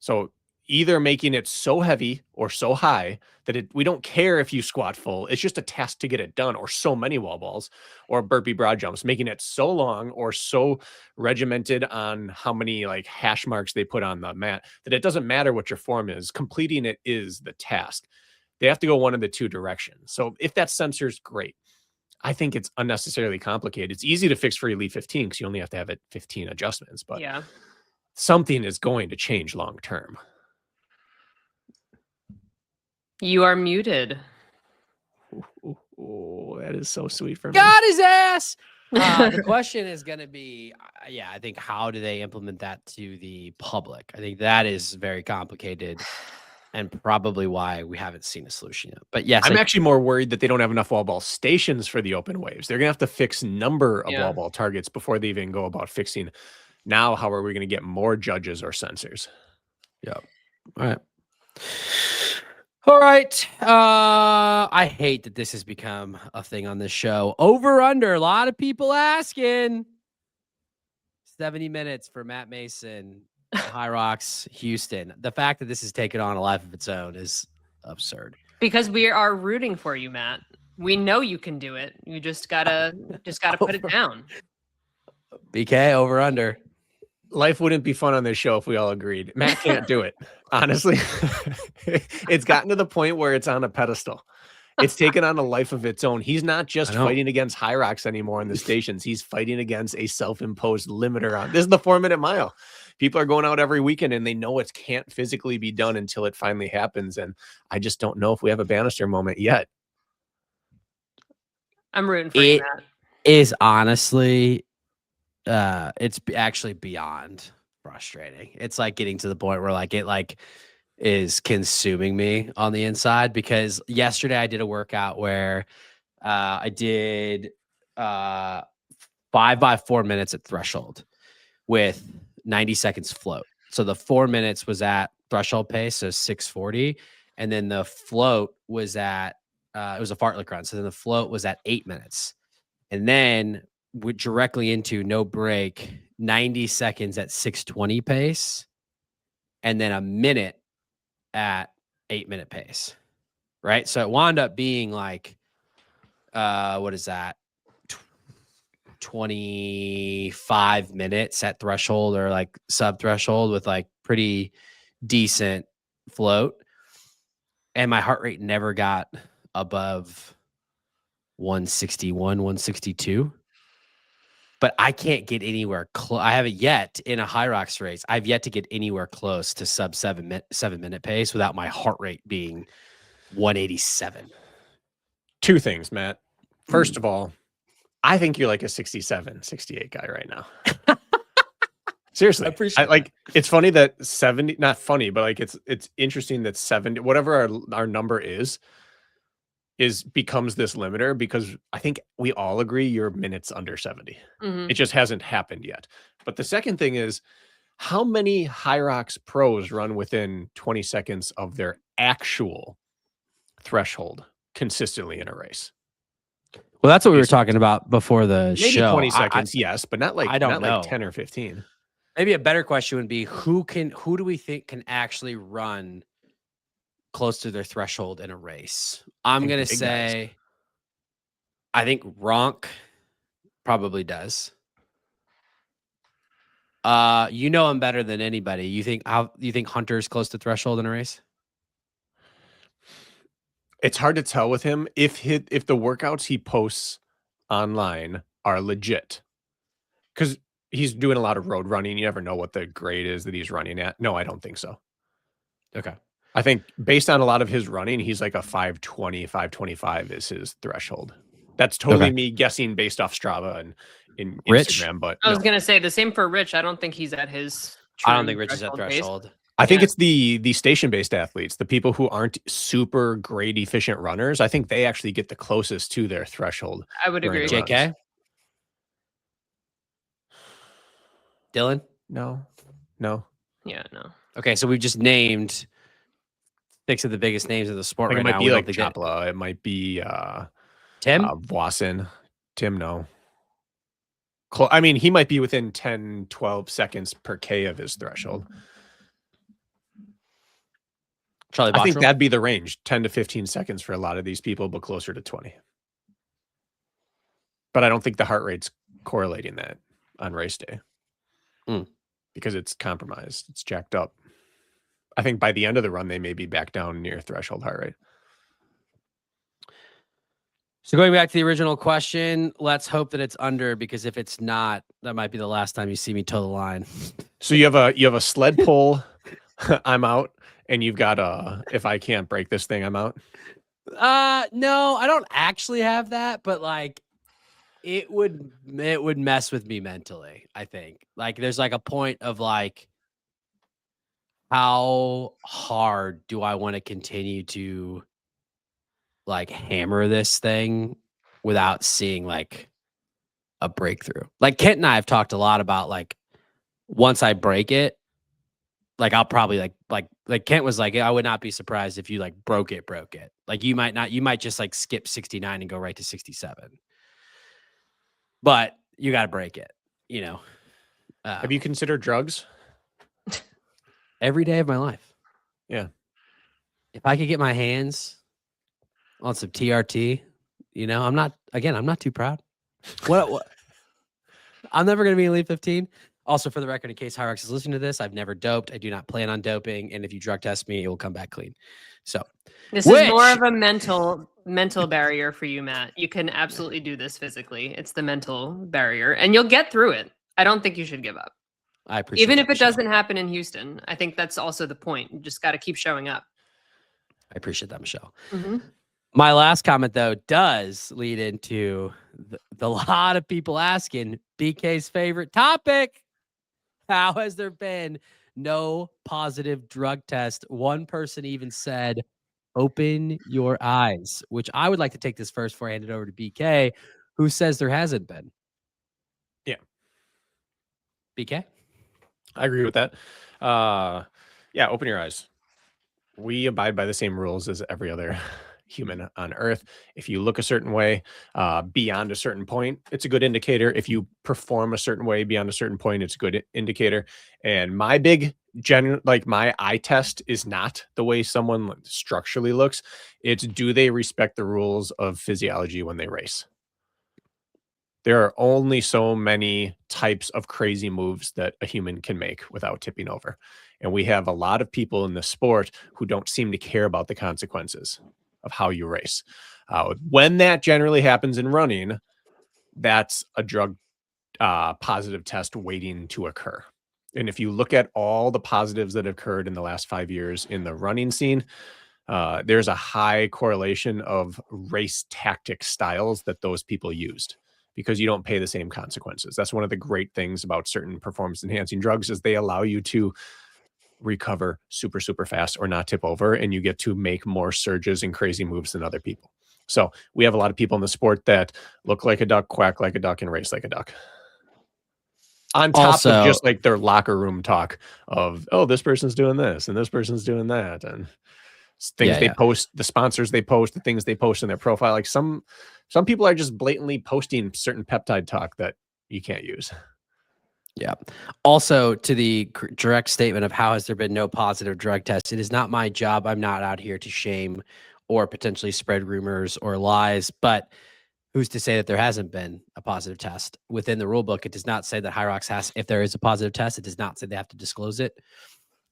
So either making it so heavy or so high that we don't care if you squat full. It's just a task to get it done, or so many wall balls or burpee broad jumps, making it so long or so regimented on how many like hash marks they put on the mat that it doesn't matter what your form is. Completing it is the task. They have to go one of the two directions. So if that sensor's great, I think it's unnecessarily complicated. It's easy to fix for Elite 15 because you only have to have it 15 adjustments, but Yeah. something is going to change long term. You are muted. Oh, that is so sweet for me. Got his ass. The question is going to be, I think, how do they implement that to the public? I think that is very complicated and probably why we haven't seen a solution yet. But yes, I'm actually more worried that they don't have enough wall ball stations for the open waves. They're going to have to fix number of wall ball targets before they even go about fixing. Now, how are we going to get more judges or sensors? Yep. All right. All right. I hate that this has become a thing on this show. Over under. A lot of people asking. 70 minutes for Matt Mason, HYROX, Houston. The fact that this has taken on a life of its own is absurd. Because we are rooting for you, Matt. We know you can do it. You just gotta put it down. BK, over under. Life wouldn't be fun on this show if we all agreed. Matt can't do it. Honestly, it's gotten to the point where it's on a pedestal. It's taken on a life of its own. He's not just fighting against HYROX anymore in the stations. He's fighting against a self-imposed limiter on. This is the 4-minute mile. People are going out every weekend and they know it can't physically be done until it finally happens. And I just don't know if we have a Bannister moment yet. I'm rooting for you, Matt. Is honestly, it's actually beyond frustrating. It's like getting to the point where like it like is consuming me on the inside, because yesterday I did a workout where I did 5 by 4 minutes at threshold with 90 seconds float. So the 4 minutes was at threshold pace, so 640, and then the float was at it was a fartlek run. So then the float was at 8 minutes, and then we directly into no break 90 seconds at 620 pace, and then a minute at 8-minute pace, right? So it wound up being like, what is that? 25 minutes at threshold or like sub threshold with like pretty decent float. And my heart rate never got above 161, 162. But I can't get anywhere close. I haven't yet in a HYROX race. I've yet to get anywhere close to sub 7-minute pace without my heart rate being 187. Two things, Matt. First of all, I think you're like a 67, 68 guy right now. Seriously. I appreciate like it's funny that 70, not funny, but like it's interesting that 70, whatever our number is becomes this limiter, because I think we all agree you're minutes under 70. Mm-hmm. It just hasn't happened yet. But the second thing is, how many HYROX pros run within 20 seconds of their actual threshold consistently in a race? Well, that's what we were talking about before the Maybe show. 20 seconds, yes, but not like I don't know. like 10 or 15. Maybe a better question would be who do we think can actually run close to their threshold in a race? I'm going to say, I think Ronk probably does. You know him better than anybody. You think Hunter's close to threshold in a race? It's hard to tell with him if the workouts he posts online are legit, because he's doing a lot of road running. You never know what the grade is that he's running at. No, I don't think so. Okay. I think based on a lot of his running, he's like a 520, 525 is his threshold. That's totally me guessing based off Strava and in Instagram. But I was going to say the same for Rich. I don't think he's at his. I don't think Rich is at threshold. I think it's the station-based athletes, the people who aren't super great, efficient runners. I think they actually get the closest to their threshold. I would agree. JK? Dylan? No. Yeah, no. Okay, so we've just named 6 of the biggest names of the sport right now. It might be like Chapla. It might be Tim? Wasson. Tim, no. I mean, he might be within 10, 12 seconds per K of his threshold. Charlie I think Bottrell? that'd be the range, 10 to 15 seconds for a lot of these people, but closer to 20. But I don't think the heart rate's correlating that on race day because it's compromised. It's jacked up. I think by the end of the run, they may be back down near threshold heart rate. So going back to the original question, let's hope that it's under, because if it's not, that might be the last time you see me toe the line. So you have a sled pull, I'm out, and you've got a if I can't break this thing, I'm out. No, I don't actually have that, but like it would mess with me mentally, I think. Like there's like a point of like, how hard do I want to continue to like hammer this thing without seeing like a breakthrough? Like Kent and I have talked a lot about like, once I break it, like I'll probably like Kent was like, I would not be surprised if you like broke it. Like you might just like skip 69 and go right to 67. But you got to break it, you know. Have you considered drugs? Every day of my life. Yeah. If I could get my hands on some TRT, you know, I'm not too proud. What? I'm never going to be Elite 15. Also, for the record, in case HYROX is listening to this, I've never doped. I do not plan on doping. And if you drug test me, it will come back clean. So this is more of a mental barrier for you, Matt. You can absolutely do this physically. It's the mental barrier, and you'll get through it. I don't think you should give up. I appreciate Even that, if it Michelle. doesn't happen in Houston. I think that's also the point. You just got to keep showing up. I appreciate that, Michelle. Mm-hmm. My last comment, though, does lead into the lot of people asking BK's favorite topic. How has there been no positive drug test? One person even said, open your eyes, which I would like to take this first before I hand it over to BK, who says there hasn't been. Yeah. BK? I agree with that. Yeah, open your eyes. We abide by the same rules as every other human on Earth. If you look a certain way beyond a certain point, it's a good indicator. If you perform a certain way beyond a certain point, it's a good indicator. And my big my eye test is not the way someone structurally looks. It's, do they respect the rules of physiology when they race? There are only so many types of crazy moves that a human can make without tipping over. And we have a lot of people in the sport who don't seem to care about the consequences of how you race. When that generally happens in running, that's a drug positive test waiting to occur. And if you look at all the positives that occurred in the last 5 years in the running scene, there's a high correlation of race tactic styles that those people used, because you don't pay the same consequences. That's one of the great things about certain performance enhancing drugs, is they allow you to recover super, super fast or not tip over, and you get to make more surges and crazy moves than other people. So we have a lot of people in the sport that look like a duck, quack like a duck, and race like a duck. On top of just like their locker room talk of, oh, this person's doing this and this person's doing that, and things they post, the sponsors they post, the things they post in their profile. Like some people are just blatantly posting certain peptide talk that you can't use. Yeah. Also, to the direct statement of how has there been no positive drug test, it is not my job. I'm not out here to shame or potentially spread rumors or lies, but who's to say that there hasn't been a positive test? Within the rule book, it does not say that HYROX has, if there is a positive test, it does not say they have to disclose it.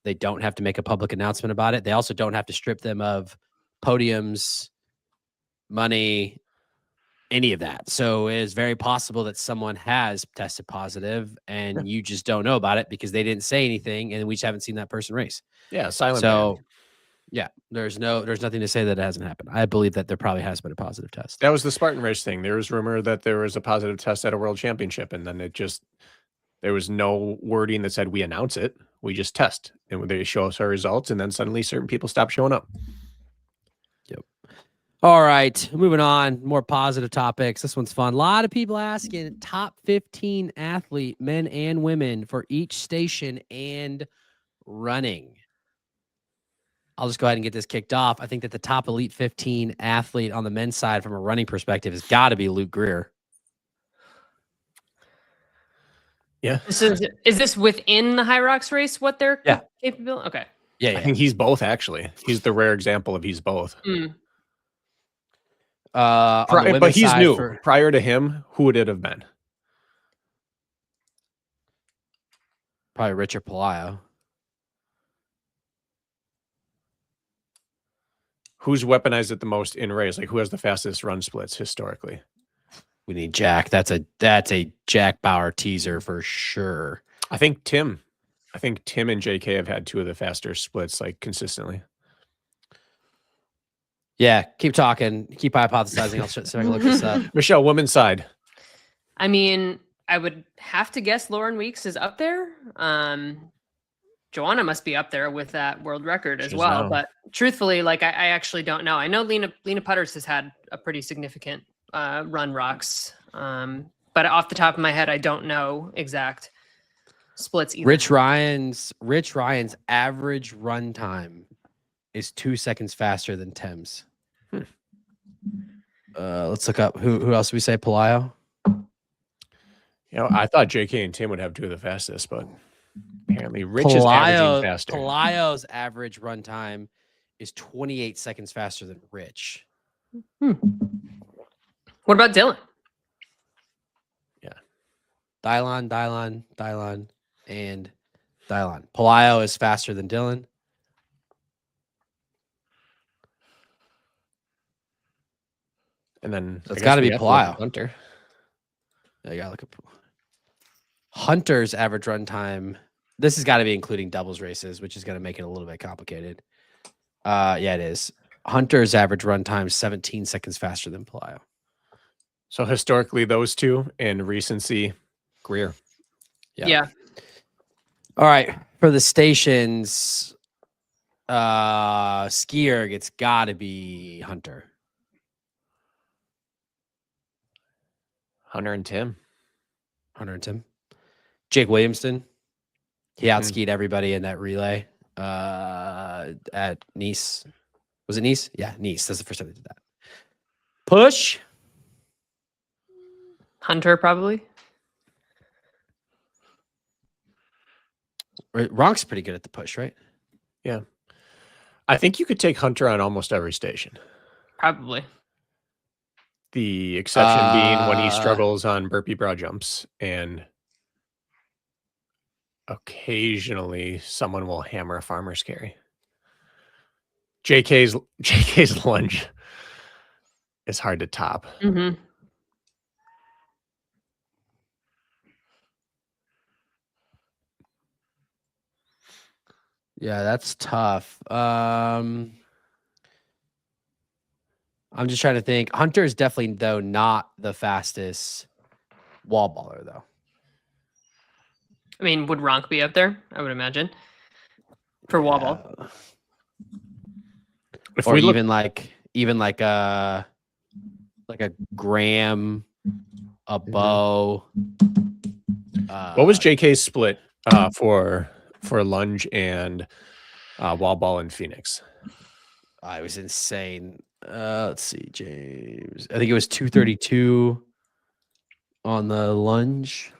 They don't have to make a public announcement about it. They also don't have to strip them of podiums, money, any of that. So it is very possible that someone has tested positive and you just don't know about it because they didn't say anything and we just haven't seen that person race. Yeah, silent. So ban. yeah, there's nothing to say that it hasn't happened. I believe that there probably has been a positive test. That was the Spartan race thing. There was rumor that there was a positive test at a world championship, and then there was no wording that said we announce it. We just test, and they show us our results, and then suddenly certain people stop showing up. Yep. All right, moving on. More positive topics. This one's fun. A lot of people asking top 15 athlete, men and women, for each station and running. I'll just go ahead and get this kicked off. I think that the top elite 15 athlete on the men's side from a running perspective has got to be Luke Greer. Yeah. Is this within the HYROX race? What they're capable? Okay. Yeah, I think he's both, actually. He's the rare example of he's both. Mm. On the But women's he's side new. Prior to him, who would it have been? probably Richard Palaio. Who's weaponized it the most in race? Like, who has the fastest run splits historically? We need Jack. That's a Jack Bauer teaser for sure. I think Tim and JK have had 2 of the faster splits, like, consistently. Yeah, keep talking. Keep hypothesizing. I'll see if I can look this up. Michelle, women's side. I mean, I would have to guess Lauren Weeks is up there. Joanna must be up there with that world record as She's well. now. But truthfully, like I actually don't know. I know Lena Putters has had a pretty significant run rocks. But off the top of my head, I don't know exact splits either. Rich Ryan's average run time is 2 seconds faster than Tim's. Let's look up who else did we say? Palaio. I thought JK and Tim would have 2 of the fastest, but apparently Rich is averaging faster. Palaio's average run time is 28 seconds faster than Rich. What about Dylan? Yeah. Dylon, and Dylon. Palaio is faster than Dylan. And then So it's got to be Palaio. Hunter. Yeah, you got to look at Hunter's average run time. This has got to be including doubles races, which is going to make it a little bit complicated. Yeah, it is. Hunter's average run time is 17 seconds faster than Palaio. So historically, those 2, and recency, Greer. Yeah. All right. For the stations, skier, it's got to be Hunter. Hunter and Tim. Jake Williamson. He outskied everybody in that relay at Nice. Was it Nice? Yeah, Nice. That's the first time they did that. Push. Hunter, probably. Ronk's pretty good at the push, right? Yeah. I think you could take Hunter on almost every station. Probably. The exception being when he struggles on burpee brow jumps, and occasionally someone will hammer a farmer's carry. JK's lunge is hard to top. Mm-hmm. Yeah, that's tough. I'm just trying to think. Hunter is definitely, though, not the fastest wall baller, though. I mean, would Ronk be up there? I would imagine. For wall ball. If Or we look, even like a Graham, a Bow. what was JK's split for lunge and wall ball in Phoenix? I was insane. Let's see, James. I think it was 232 on the lunge.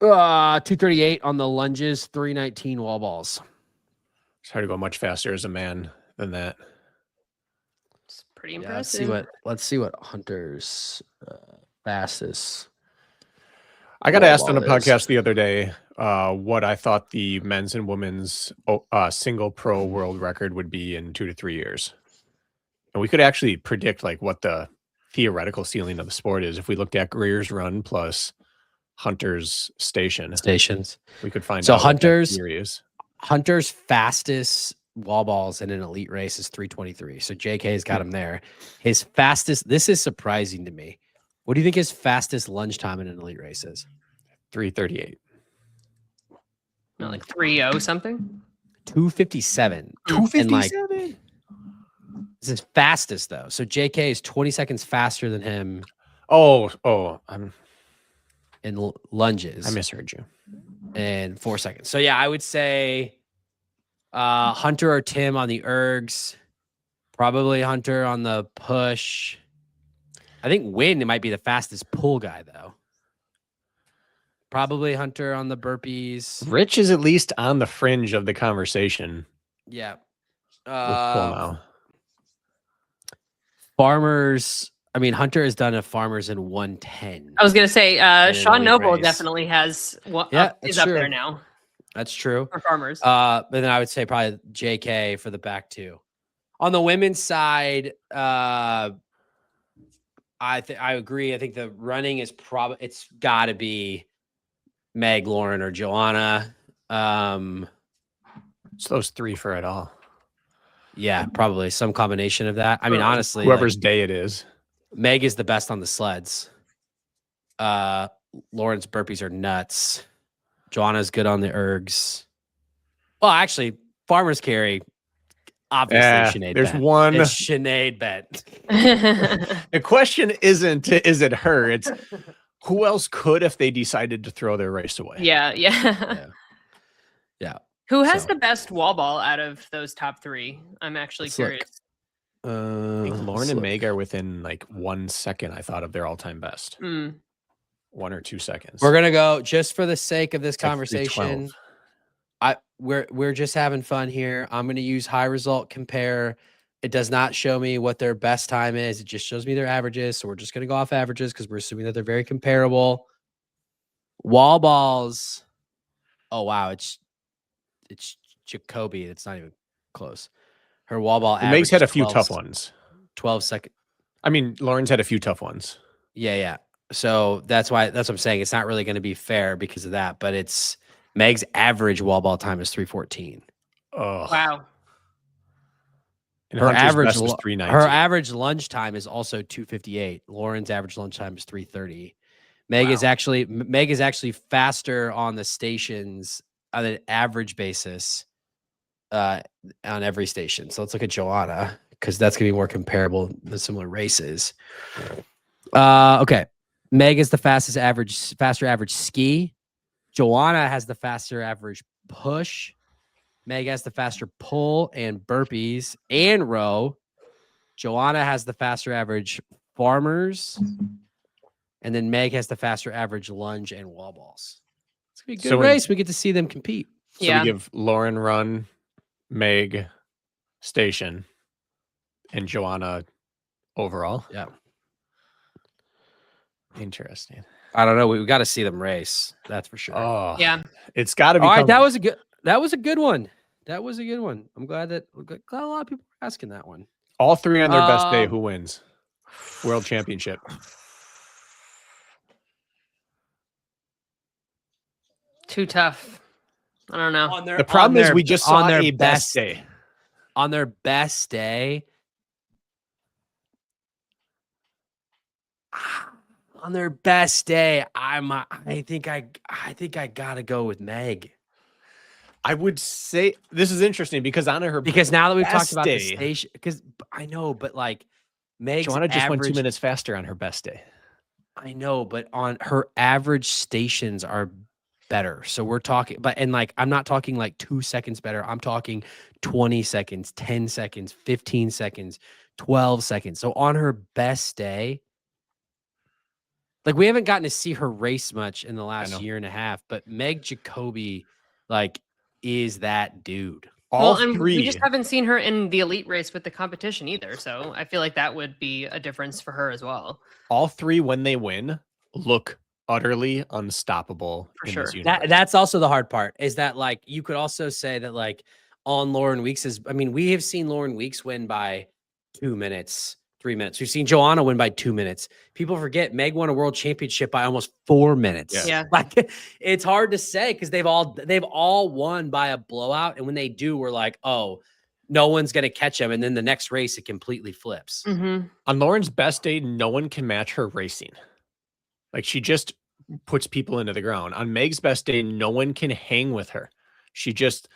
238 on the lunges, 319 wall balls. It's hard to go much faster as a man than that. It's pretty Yeah, impressive. let's see what Hunter's fastest. I got wall asked on a ball is. podcast the other day what I thought the men's and women's single pro world record would be in 2 to 3 years. And we could actually predict like what the theoretical ceiling of the sport is. If we looked at Greer's run plus Hunter's stations, we could find So out what that theory is. Hunter's fastest wall balls in an elite race is 323. So JK's got him there. His fastest, this is surprising to me. What do you think his fastest lunge time in an elite race is? 338. Not like 3-0 something. 257. 257. This is fastest though. So JK is 20 seconds faster than him in lunges. I misheard you. And 4 seconds. So yeah, I would say Hunter or Tim on the ergs. Probably Hunter on the push. I think Wynn might be the fastest pull guy though. Probably Hunter on the burpees. Rich is at least on the fringe of the conversation. Yeah. With Cole now. Farmers. I mean, Hunter has done a farmers in 110. I was gonna say, an Sean elite Noble race. definitely has Yeah, is that's up true. there now That's true. for farmers. But then I would say probably JK for the back two. On the women's side, I agree. I think the running is probably it's got to be Meg, Lauren, or Joanna. It's those three for it all. Yeah, probably some combination of that. I mean, honestly, Whoever's day it is. Meg is the best on the sleds. Lauren's burpees are nuts. Joanna's good on the ergs. Well, actually, farmers carry. Obviously, Sinead there's Bent. one. It's Sinead Bent. The question isn't, is it her? It's who else could if they decided to throw their race away? Yeah. Who has So. the best wall ball out of those top three? I'm actually Let's look. curious. I think Lauren and Meg are within like 1 second, I thought, of their all-time best. 1 or 2 seconds. We're gonna go just for the sake of this It's like conversation. 3:12. We're just having fun here. I'm gonna use high result compare. It does not show me what their best time is. It just shows me their averages. So we're just gonna go off averages because we're assuming that they're very comparable. Wall balls. Oh wow, it's Jacoby. It's not even close. Her wall ball. Meg's had a few 12 tough ones. 12 second. I mean, Lauren's had a few tough ones. Yeah. So that's what I'm saying. It's not really going to be fair because of that, but it's Meg's average wall ball time is 3:14. Oh Wow. And Her Hunter's average best was 3:19. her average lunge time is also 2:58. Lauren's average lunge time is 3:30. Meg is actually faster on the stations on an average basis on every station. So let's look at Joanna because that's gonna be more comparable than similar races. Okay. Meg is the faster average ski. Joanna has the faster average push. Meg has the faster pull and burpees and row. Joanna has the faster average farmers. And then Meg has the faster average lunge and wall balls. It's going to be a good race. We get to see them compete. So we give Lauren run, Meg station, and Joanna overall. Yeah. Interesting. I don't know. We got to see them race. That's for sure. Oh, Yeah. It's got to be. All right. That was a good one. I'm glad that a lot of people were asking that one. All three on their best day. Who wins? World Championship. Too tough. I don't know. The problem is we just saw a best day. On their best day. On their best day, I think I gotta go with Meg. I would say this is interesting because now that we've talked about the station, because I know, but like Meg's Joanna just went 2 minutes faster on her best day. I know, but on her average stations are better. So we're talking, I'm not talking like 2 seconds better. I'm talking 20 seconds, 10 seconds, 15 seconds, 12 seconds. So on her best day, like we haven't gotten to see her race much in the last year and a half, but Meg Jacoby, is that dude. We just haven't seen her in the elite race with the competition either. So I feel like that would be a difference for her as well. All three, when they win, look utterly unstoppable. For sure. That's also the hard part is that you could also say that on Lauren Weeks we have seen Lauren Weeks win by 2 minutes, 3 minutes. We've seen Joanna win by 2 minutes. People forget Meg won a world championship by almost 4 minutes. Yeah. It's hard to say because they've all won by a blowout. And when they do, we're like, oh, no one's going to catch them. And then the next race, it completely flips. Mm-hmm. On Lauren's best day, no one can match her racing. She just puts people into the ground. On Meg's best day, no one can hang with her. She just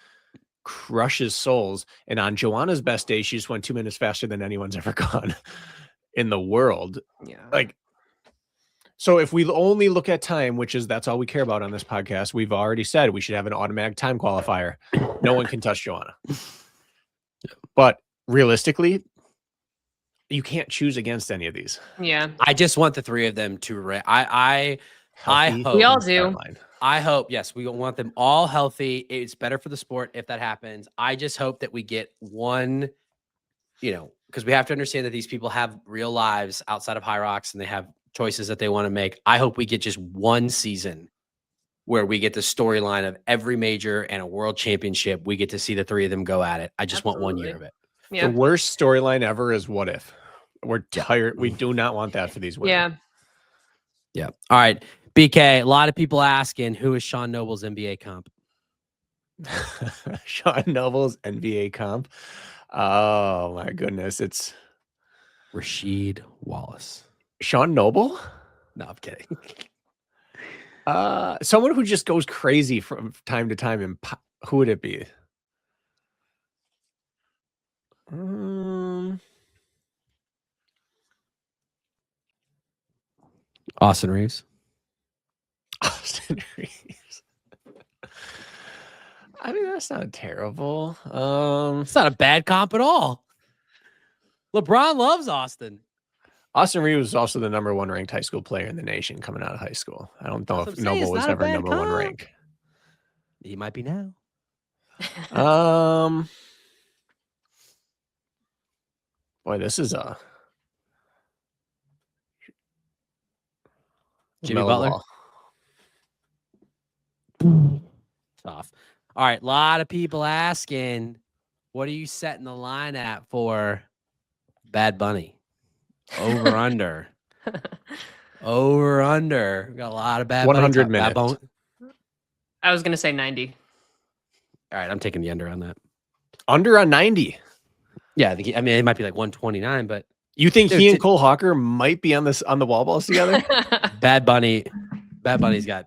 crushes souls. And on Joanna's best day, she just went 2 minutes faster than anyone's ever gone in the world. Yeah. So if we only look at time, that's all we care about on this podcast, we've already said we should have an automatic time qualifier. No one can touch Joanna. But realistically, you can't choose against any of these. Yeah. I just want the three of them to Healthy hope- We all start do. line. I hope, yes, we want them all healthy. It's better for the sport if that happens. I just hope that we get one, because we have to understand that these people have real lives outside of HYROX and they have choices that they want to make. I hope we get just one season where we get the storyline of every major and a world championship. We get to see the three of them go at it. I just want 1 year of it. Yeah. The worst storyline ever is what if. We're tired. We do not want that for these women. Yeah. Yeah. All right. BK, a lot of people asking, who is Sean Noble's NBA comp? Sean Noble's NBA comp. Oh my goodness. It's Rasheed Wallace. Sean Noble. No, I'm kidding. Someone who just goes crazy from time to time. And who would it be? Austin Reeves. Austin Reeves. I mean, that's not terrible. It's not a bad comp at all. LeBron loves Austin. Austin Reeves was also the #1 ranked high school player in the nation coming out of high school. I don't know That's if what I'm saying, Noble it's was not a ever bad #1 comp. rank. He might be now. Boy, this is a Jimmy LaMelo Butler? Ball. Tough. All right. A lot of people asking, what are you setting the line at for Bad Bunny? Over under. Over under. We got a lot of Bad Bunny 100 talk. Bad minutes. I was gonna say 90. All right, I'm taking the under on that. Under on 90. Yeah, I mean it might be like 129, but You think Dude, he and Cole Hocker might be on the wall balls together? Bad Bunny's got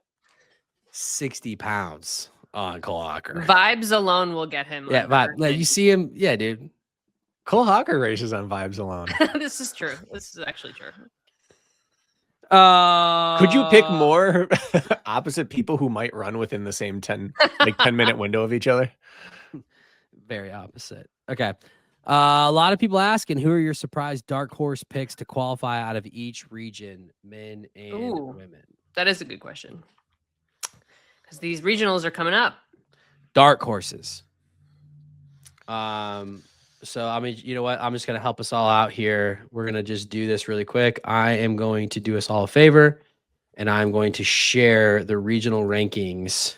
60 pounds on Cole Hocker. Vibes alone will get him. Yeah, under vibe. Like, you see him, yeah, dude. Cole Hocker races on vibes alone. This is true. This is actually true. Could you pick more opposite people who might run within the same 10-minute window of each other? Very opposite. Okay. A lot of people asking, who are your surprise dark horse picks to qualify out of each region, men and Ooh. women? That is a good question. Because these regionals are coming up. Dark horses. So I mean, you know what? I'm just gonna help us all out here. We're gonna just do this really quick. I am going to do us all a favor, and I'm going to share the regional rankings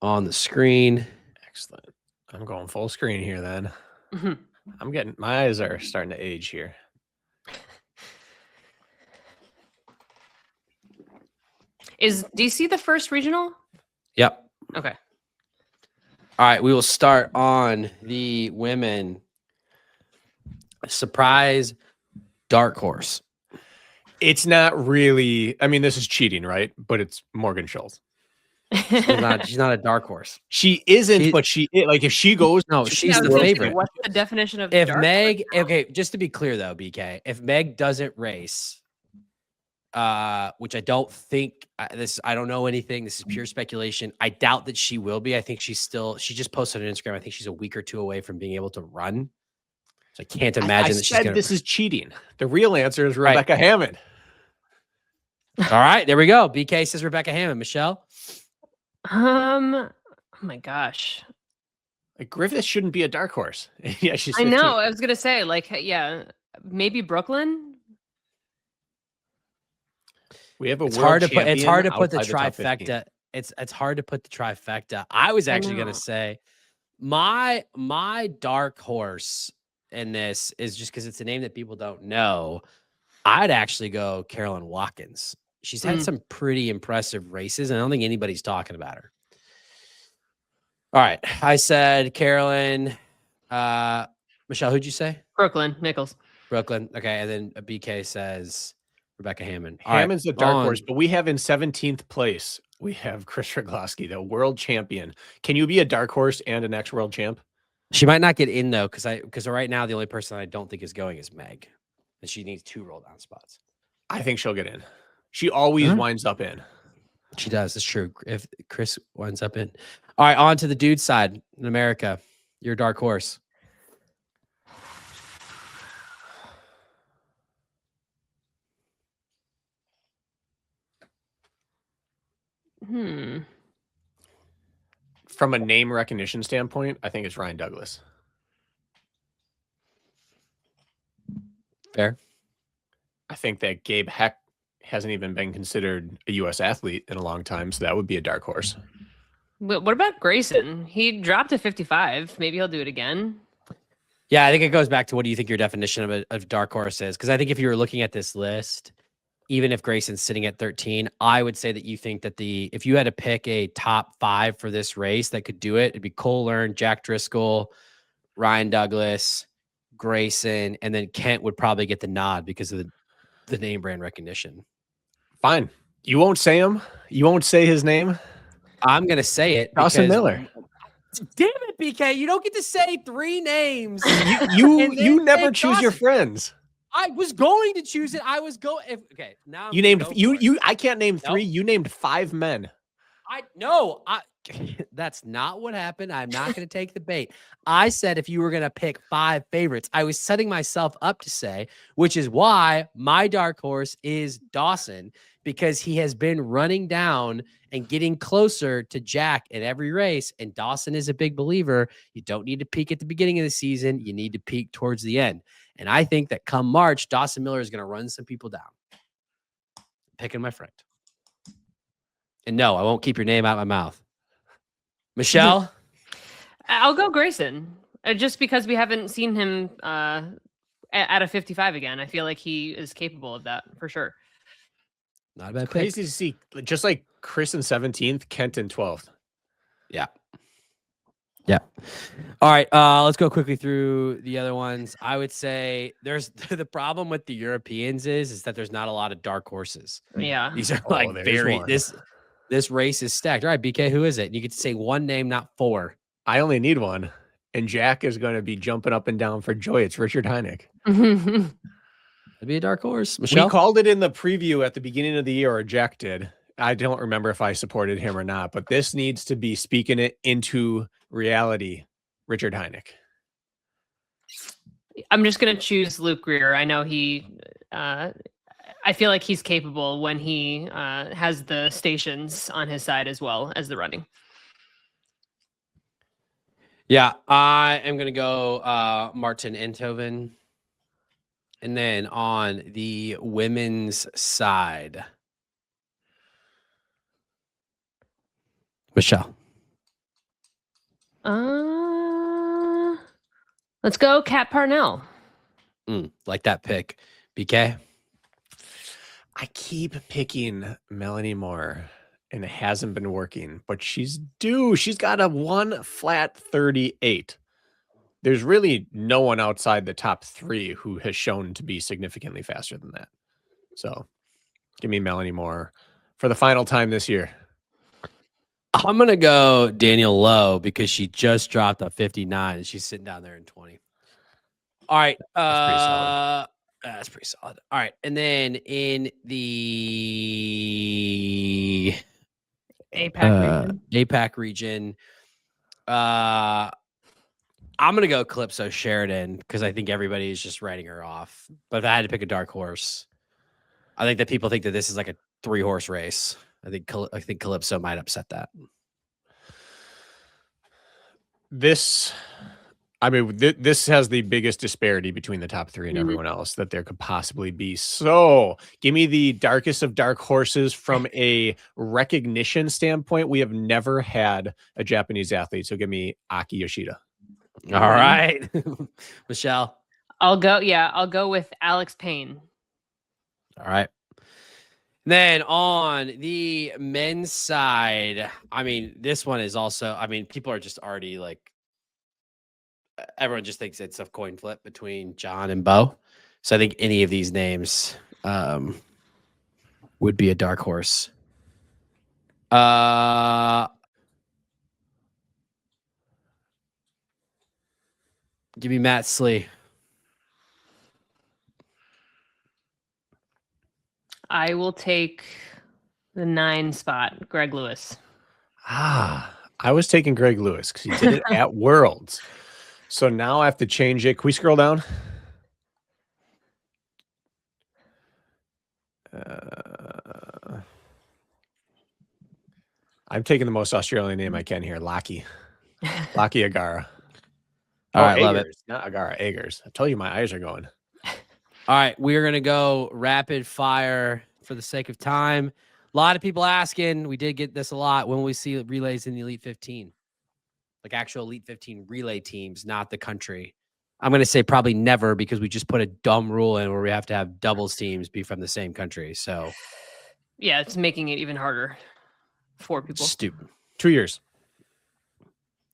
on the screen. Excellent. I'm going full screen here then. Mhm. My eyes are starting to age here. Is DC the first regional? Yep. Okay. All right, we will start on the women. Surprise dark horse. It's not really, I mean, this is cheating, right? But it's Morgan Schultz. She's not a dark horse. She isn't, but like if she goes, No, to she's I was the gonna say, favorite. What's the definition of If dark Meg, horse? okay, just to be clear though, BK, if Meg doesn't race, which I don't think I don't know anything. This is pure speculation. I doubt that she will be. I think she just posted on Instagram. I think she's a week or two away from being able to run. So I can't imagine that she's said gonna. this is cheating. The real answer is Rebecca Hammond. All right, there we go. BK says Rebecca Hammond. Michelle. Oh my gosh. Like Griffith shouldn't be a dark horse. Yeah, she's 15. I know. I was gonna say, like, yeah, maybe Brooklyn. We have a It's hard to put. champion It's hard to put the outside top 15. trifecta. It's hard to put the trifecta. I was actually gonna know. say my dark horse in this is just because it's a name that people don't know. I'd actually go Carolyn Watkins. She's had some pretty impressive races, and I don't think anybody's talking about her. All right, I said Carolyn. Michelle, who'd you say? Brooklyn Nichols. Brooklyn. Okay, and then BK says Rebecca Hammond. All Hammond's right, a dark on. horse, but we have in 17th place, we have Chris Rogloski, the world champion. Can you be a dark horse and an ex-world champ? She might not get in though, because right now the only person I don't think is going is Meg, and she needs 2 roll down spots. I think she'll get in. She always winds up in. She does. It's true. If Chris winds up in. All right, on to the dude side in America. Your dark horse. From a name recognition standpoint, I think it's Ryan Douglas. Fair. I think that Gabe Heck hasn't even been considered a U.S. athlete in a long time, so that would be a dark horse. What about Grayson? He dropped to 55. Maybe he'll do it again. Yeah, I think it goes back to what do you think your definition of a dark horse is? Because I think if you were looking at this list, even if Grayson's sitting at 13, I would say that you think that if you had to pick a top 5 for this race that could do it, it'd be Cole Learn, Jack Driscoll, Ryan Douglas, Grayson, and then Kent would probably get the nod because of the name brand recognition. Fine. You won't say him? You won't say his name? I'm going to say it. Dawson Miller. Damn it, BK. You don't get to say 3 names. You never choose your friends. I was going to choose it. I was going. Okay, now you named you. I can't name 3. Nope. You named 5 men. That's not what happened. I'm not going to take the bait. I said if you were going to pick 5 favorites, I was setting myself up to say, which is why my dark horse is Dawson, because he has been running down and getting closer to Jack in every race. And Dawson is a big believer. You don't need to peak at the beginning of the season. You need to peak towards the end. And I think that come March, Dawson Miller is going to run some people down. Picking my friend. And no, I won't keep your name out of my mouth. Michelle? I'll go Grayson. Just because we haven't seen him at a 55 again. I feel like he is capable of that for sure. Not a bad pick. Crazy to see. Just like Chris in 17th, Kent in 12th. Yeah. Yeah. All right. Let's go quickly through the other ones. I would say there's the problem with the Europeans is that there's not a lot of dark horses. Yeah. These are like very this race is stacked. All right, BK, who is it? You get to say one name, not 4. I only need one. And Jack is going to be jumping up and down for joy. It's Richard Hynek. That'd be a dark horse. Michelle? We called it in the preview at the beginning of the year, or Jack did. I don't remember if I supported him or not, but this needs to be speaking it into reality. Richard Hynek. I'm just going to choose Luke Greer. I know I feel like he's capable when he has the stations on his side as well as the running. Yeah, I am going to go Martin Enthoven. And then on the women's side, Michelle. Let's go Kat Parnell. Like that pick. BK? I keep picking Melanie Moore, and it hasn't been working, but she's due. She's got a 1 flat 38. There's really no one outside the top 3 who has shown to be significantly faster than that. So give me Melanie Moore for the final time this year. I'm going to go Daniel Lowe because she just dropped a 59 and she's sitting down there in 20. All right. That's pretty solid. All right. And then in the APAC region, I'm going to go Calypso Sheridan because I think everybody is just writing her off. But if I had to pick a dark horse, I think that people think that this is like a 3-horse race. I think Calypso might upset that. This has the biggest disparity between the top 3 and everyone else that there could possibly be. So give me the darkest of dark horses from a recognition standpoint. We have never had a Japanese athlete. So give me Aki Yoshida. All right. Michelle. I'll go with Alex Payne. All right. Then on the men's side, I mean, this one is also, I mean, people are just already like, everyone just thinks it's a coin flip between John and Bo. So I think any of these names would be a dark horse. Give me Matt Slee. I will take the 9 spot, Greg Lewis. I was taking Greg Lewis because he did it at Worlds. So now I have to change it. Can we scroll down? I'm taking the most Australian name I can here. Lockie Agara. All right, love it. Agers, not Agara, Agers. I told you my eyes are going. All right, we're going to go rapid fire for the sake of time. A lot of people asking, we did get this a lot, when will we see relays in the Elite 15? Like actual Elite 15 relay teams, not the country. I'm going to say probably never, because we just put a dumb rule in where we have to have doubles teams be from the same country. So Yeah, it's making it even harder for people. stupid. 2 years.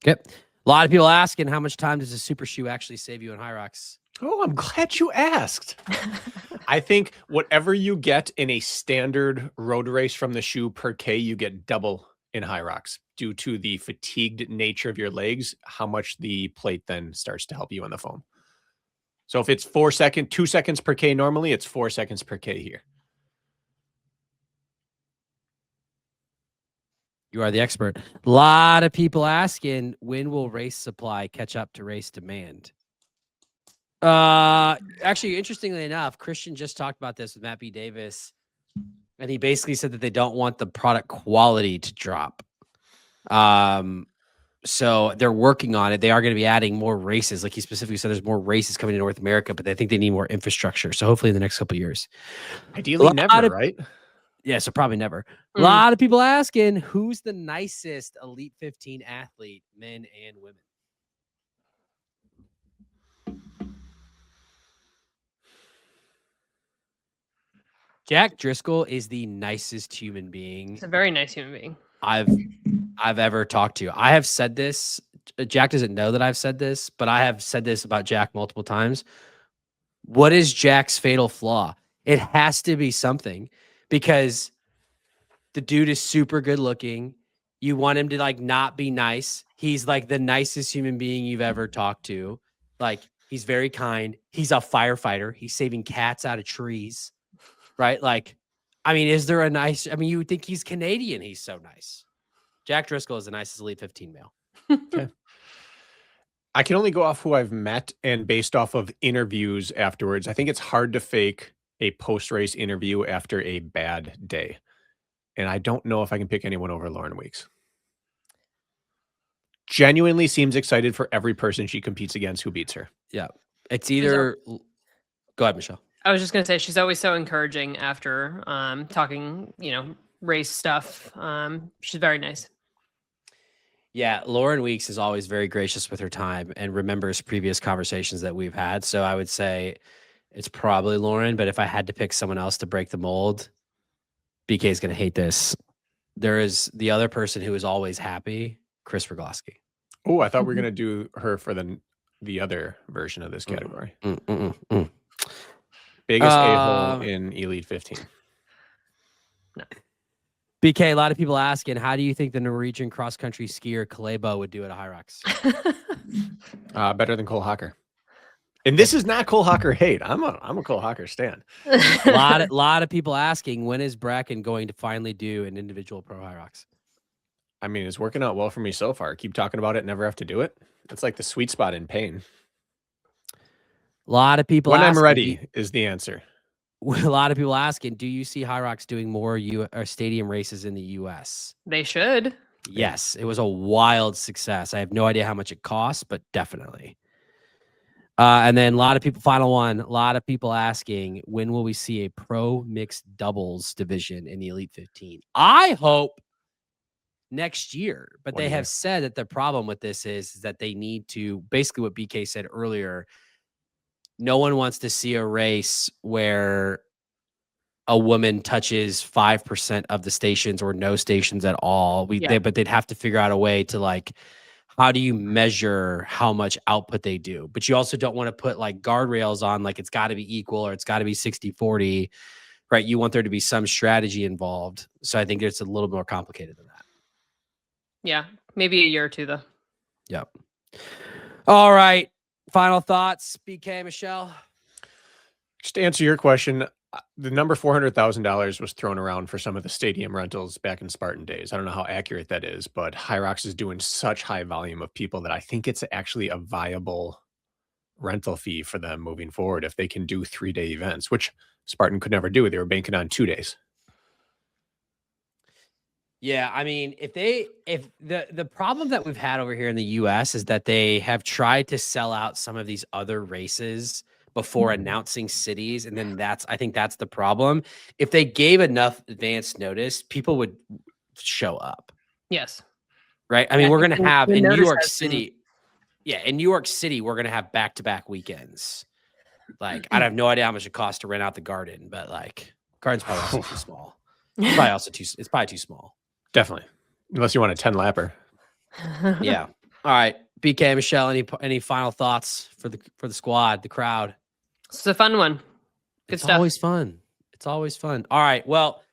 Yep. A lot of people asking, how much time does a super shoe actually save you in HYROX? Oh, I'm glad you asked. I think whatever you get in a standard road race from the shoe per K, you get double in HYROX due to the fatigued nature of your legs, how much the plate then starts to help you on the foam. So if it's 2 seconds per K normally, it's 4 seconds per K here. You are the expert. A lot of people asking, when will race supply catch up to race demand? Actually, interestingly enough, Christian just talked about this with Matt B. Davis, and he basically said that they don't want the product quality to drop. So they're working on it. They are going to be adding more races. Like he specifically said, there's more races coming to North America, but they think they need more infrastructure. So hopefully in the next couple of years. Ideally never, right? Yeah, so probably never. A lot of people asking, who's the nicest Elite 15 athlete, men and women? Jack Driscoll is the nicest human being He's a very nice human being. I've ever talked to. I have said this. Jack doesn't know that I've said this, but I have said this about Jack multiple times. What is Jack's fatal flaw? It has to be something, because the dude is super good looking. You want him to like not be nice. He's like the nicest human being you've ever talked to. Like he's very kind. He's a firefighter. He's saving cats out of trees. Right? Like, I mean, is there a nice, I mean, you would think he's Canadian. He's so nice. Jack Driscoll is the nicest Elite 15 male. Okay. I can only go off who I've met and based off of interviews afterwards. I think it's hard to fake a post-race interview after a bad day. And I don't know if I can pick anyone over Lauren Weeks. Genuinely seems excited for every person she competes against who beats her. Yeah. It's either, go ahead, Michelle. I was just going to say, she's always so encouraging after talking, race stuff. She's very nice. Yeah, Lauren Weeks is always very gracious with her time and remembers previous conversations that we've had. So I would say it's probably Lauren, but if I had to pick someone else to break the mold, BK is going to hate this. There is the other person who is always happy, Chris Rogloski. Oh, I thought we were going to do her for the other version of this category. Biggest a-hole in Elite 15. No. BK, a lot of people asking, how do you think the Norwegian cross-country skier Kalebo would do at a HYROX? Better than Cole Hocker. And this is not Cole Hocker hate. I'm a Cole Hocker stan. A lot of people asking, when is Bracken going to finally do an individual pro HYROX? I mean, it's working out well for me so far. Keep talking about it, never have to do it. It's like the sweet spot in pain. A lot of people when asking, I'm ready is the answer. A lot of people asking, do you see HYROX doing more stadium races in the U.S.? They should. Yes, it was a wild success. I have no idea how much it costs, but definitely. And then a lot of people asking, when will we see a pro mixed doubles division in the Elite 15? I hope next year, but they have said that the problem with this is that they need to, basically what BK said earlier, no one wants to see a race where a woman touches 5% of the stations or no stations at all. But they'd have to figure out a way to like, how do you measure how much output they do? But you also don't want to put like guardrails on, like it's got to be equal or it's got to be 60-40, right? You want there to be some strategy involved. So I think it's a little more complicated than that. Yeah, maybe a year or two though. Yep. All right. Final thoughts, BK, Michelle? Just to answer your question, the number $400,000 was thrown around for some of the stadium rentals back in Spartan days. I don't know how accurate that is, but HYROX is doing such high volume of people that I think it's actually a viable rental fee for them moving forward if they can do 3-day events, which Spartan could never do. They were banking on 2 days. Yeah, I mean, if the problem that we've had over here in the US is that they have tried to sell out some of these other races before announcing cities, and then I think that's the problem. If they gave enough advance notice, people would show up, Yes. right? I mean, Yeah, we're gonna have the in New notice York has been- City, yeah, in New York City, we're gonna have back-to-back weekends. Like, I have no idea how much it costs to rent out the Garden, but like, Garden's probably also too small. It's probably too small. Definitely. Unless you want a 10 lapper. Yeah. All right. BK, Michelle, any final thoughts for the squad, the crowd? It's a fun one. Good It's stuff. always fun. It's always fun. All right. Well,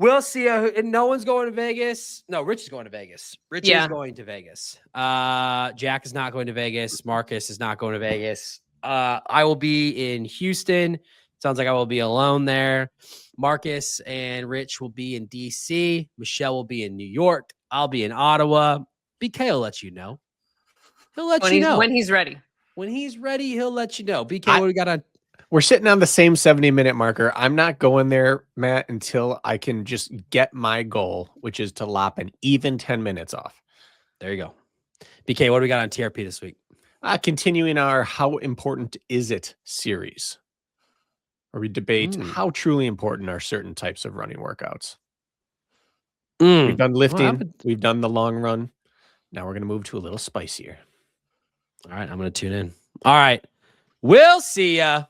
we'll see. And no one's going to Vegas. No, Rich is going to Vegas. Rich is going to Vegas. Jack is not going to Vegas. Marcus is not going to Vegas. I will be in Houston. Sounds like I will be alone there. Marcus and Rich will be in DC. Michelle will be in New York. I'll be in Ottawa. BK will let you know. He'll let you know. When he's ready. When he's ready, he'll let you know. BK, what we got on? We're sitting on the same 70-minute marker. I'm not going there, Matt, until I can just get my goal, which is to lop an even 10 minutes off. There you go. BK, what do we got on TRP this week? Continuing our How Important Is It series, where we debate how truly important are certain types of running workouts. We've done lifting. We've done the long run. Now we're going to move to a little spicier. All right. I'm going to tune in. All right. We'll see ya.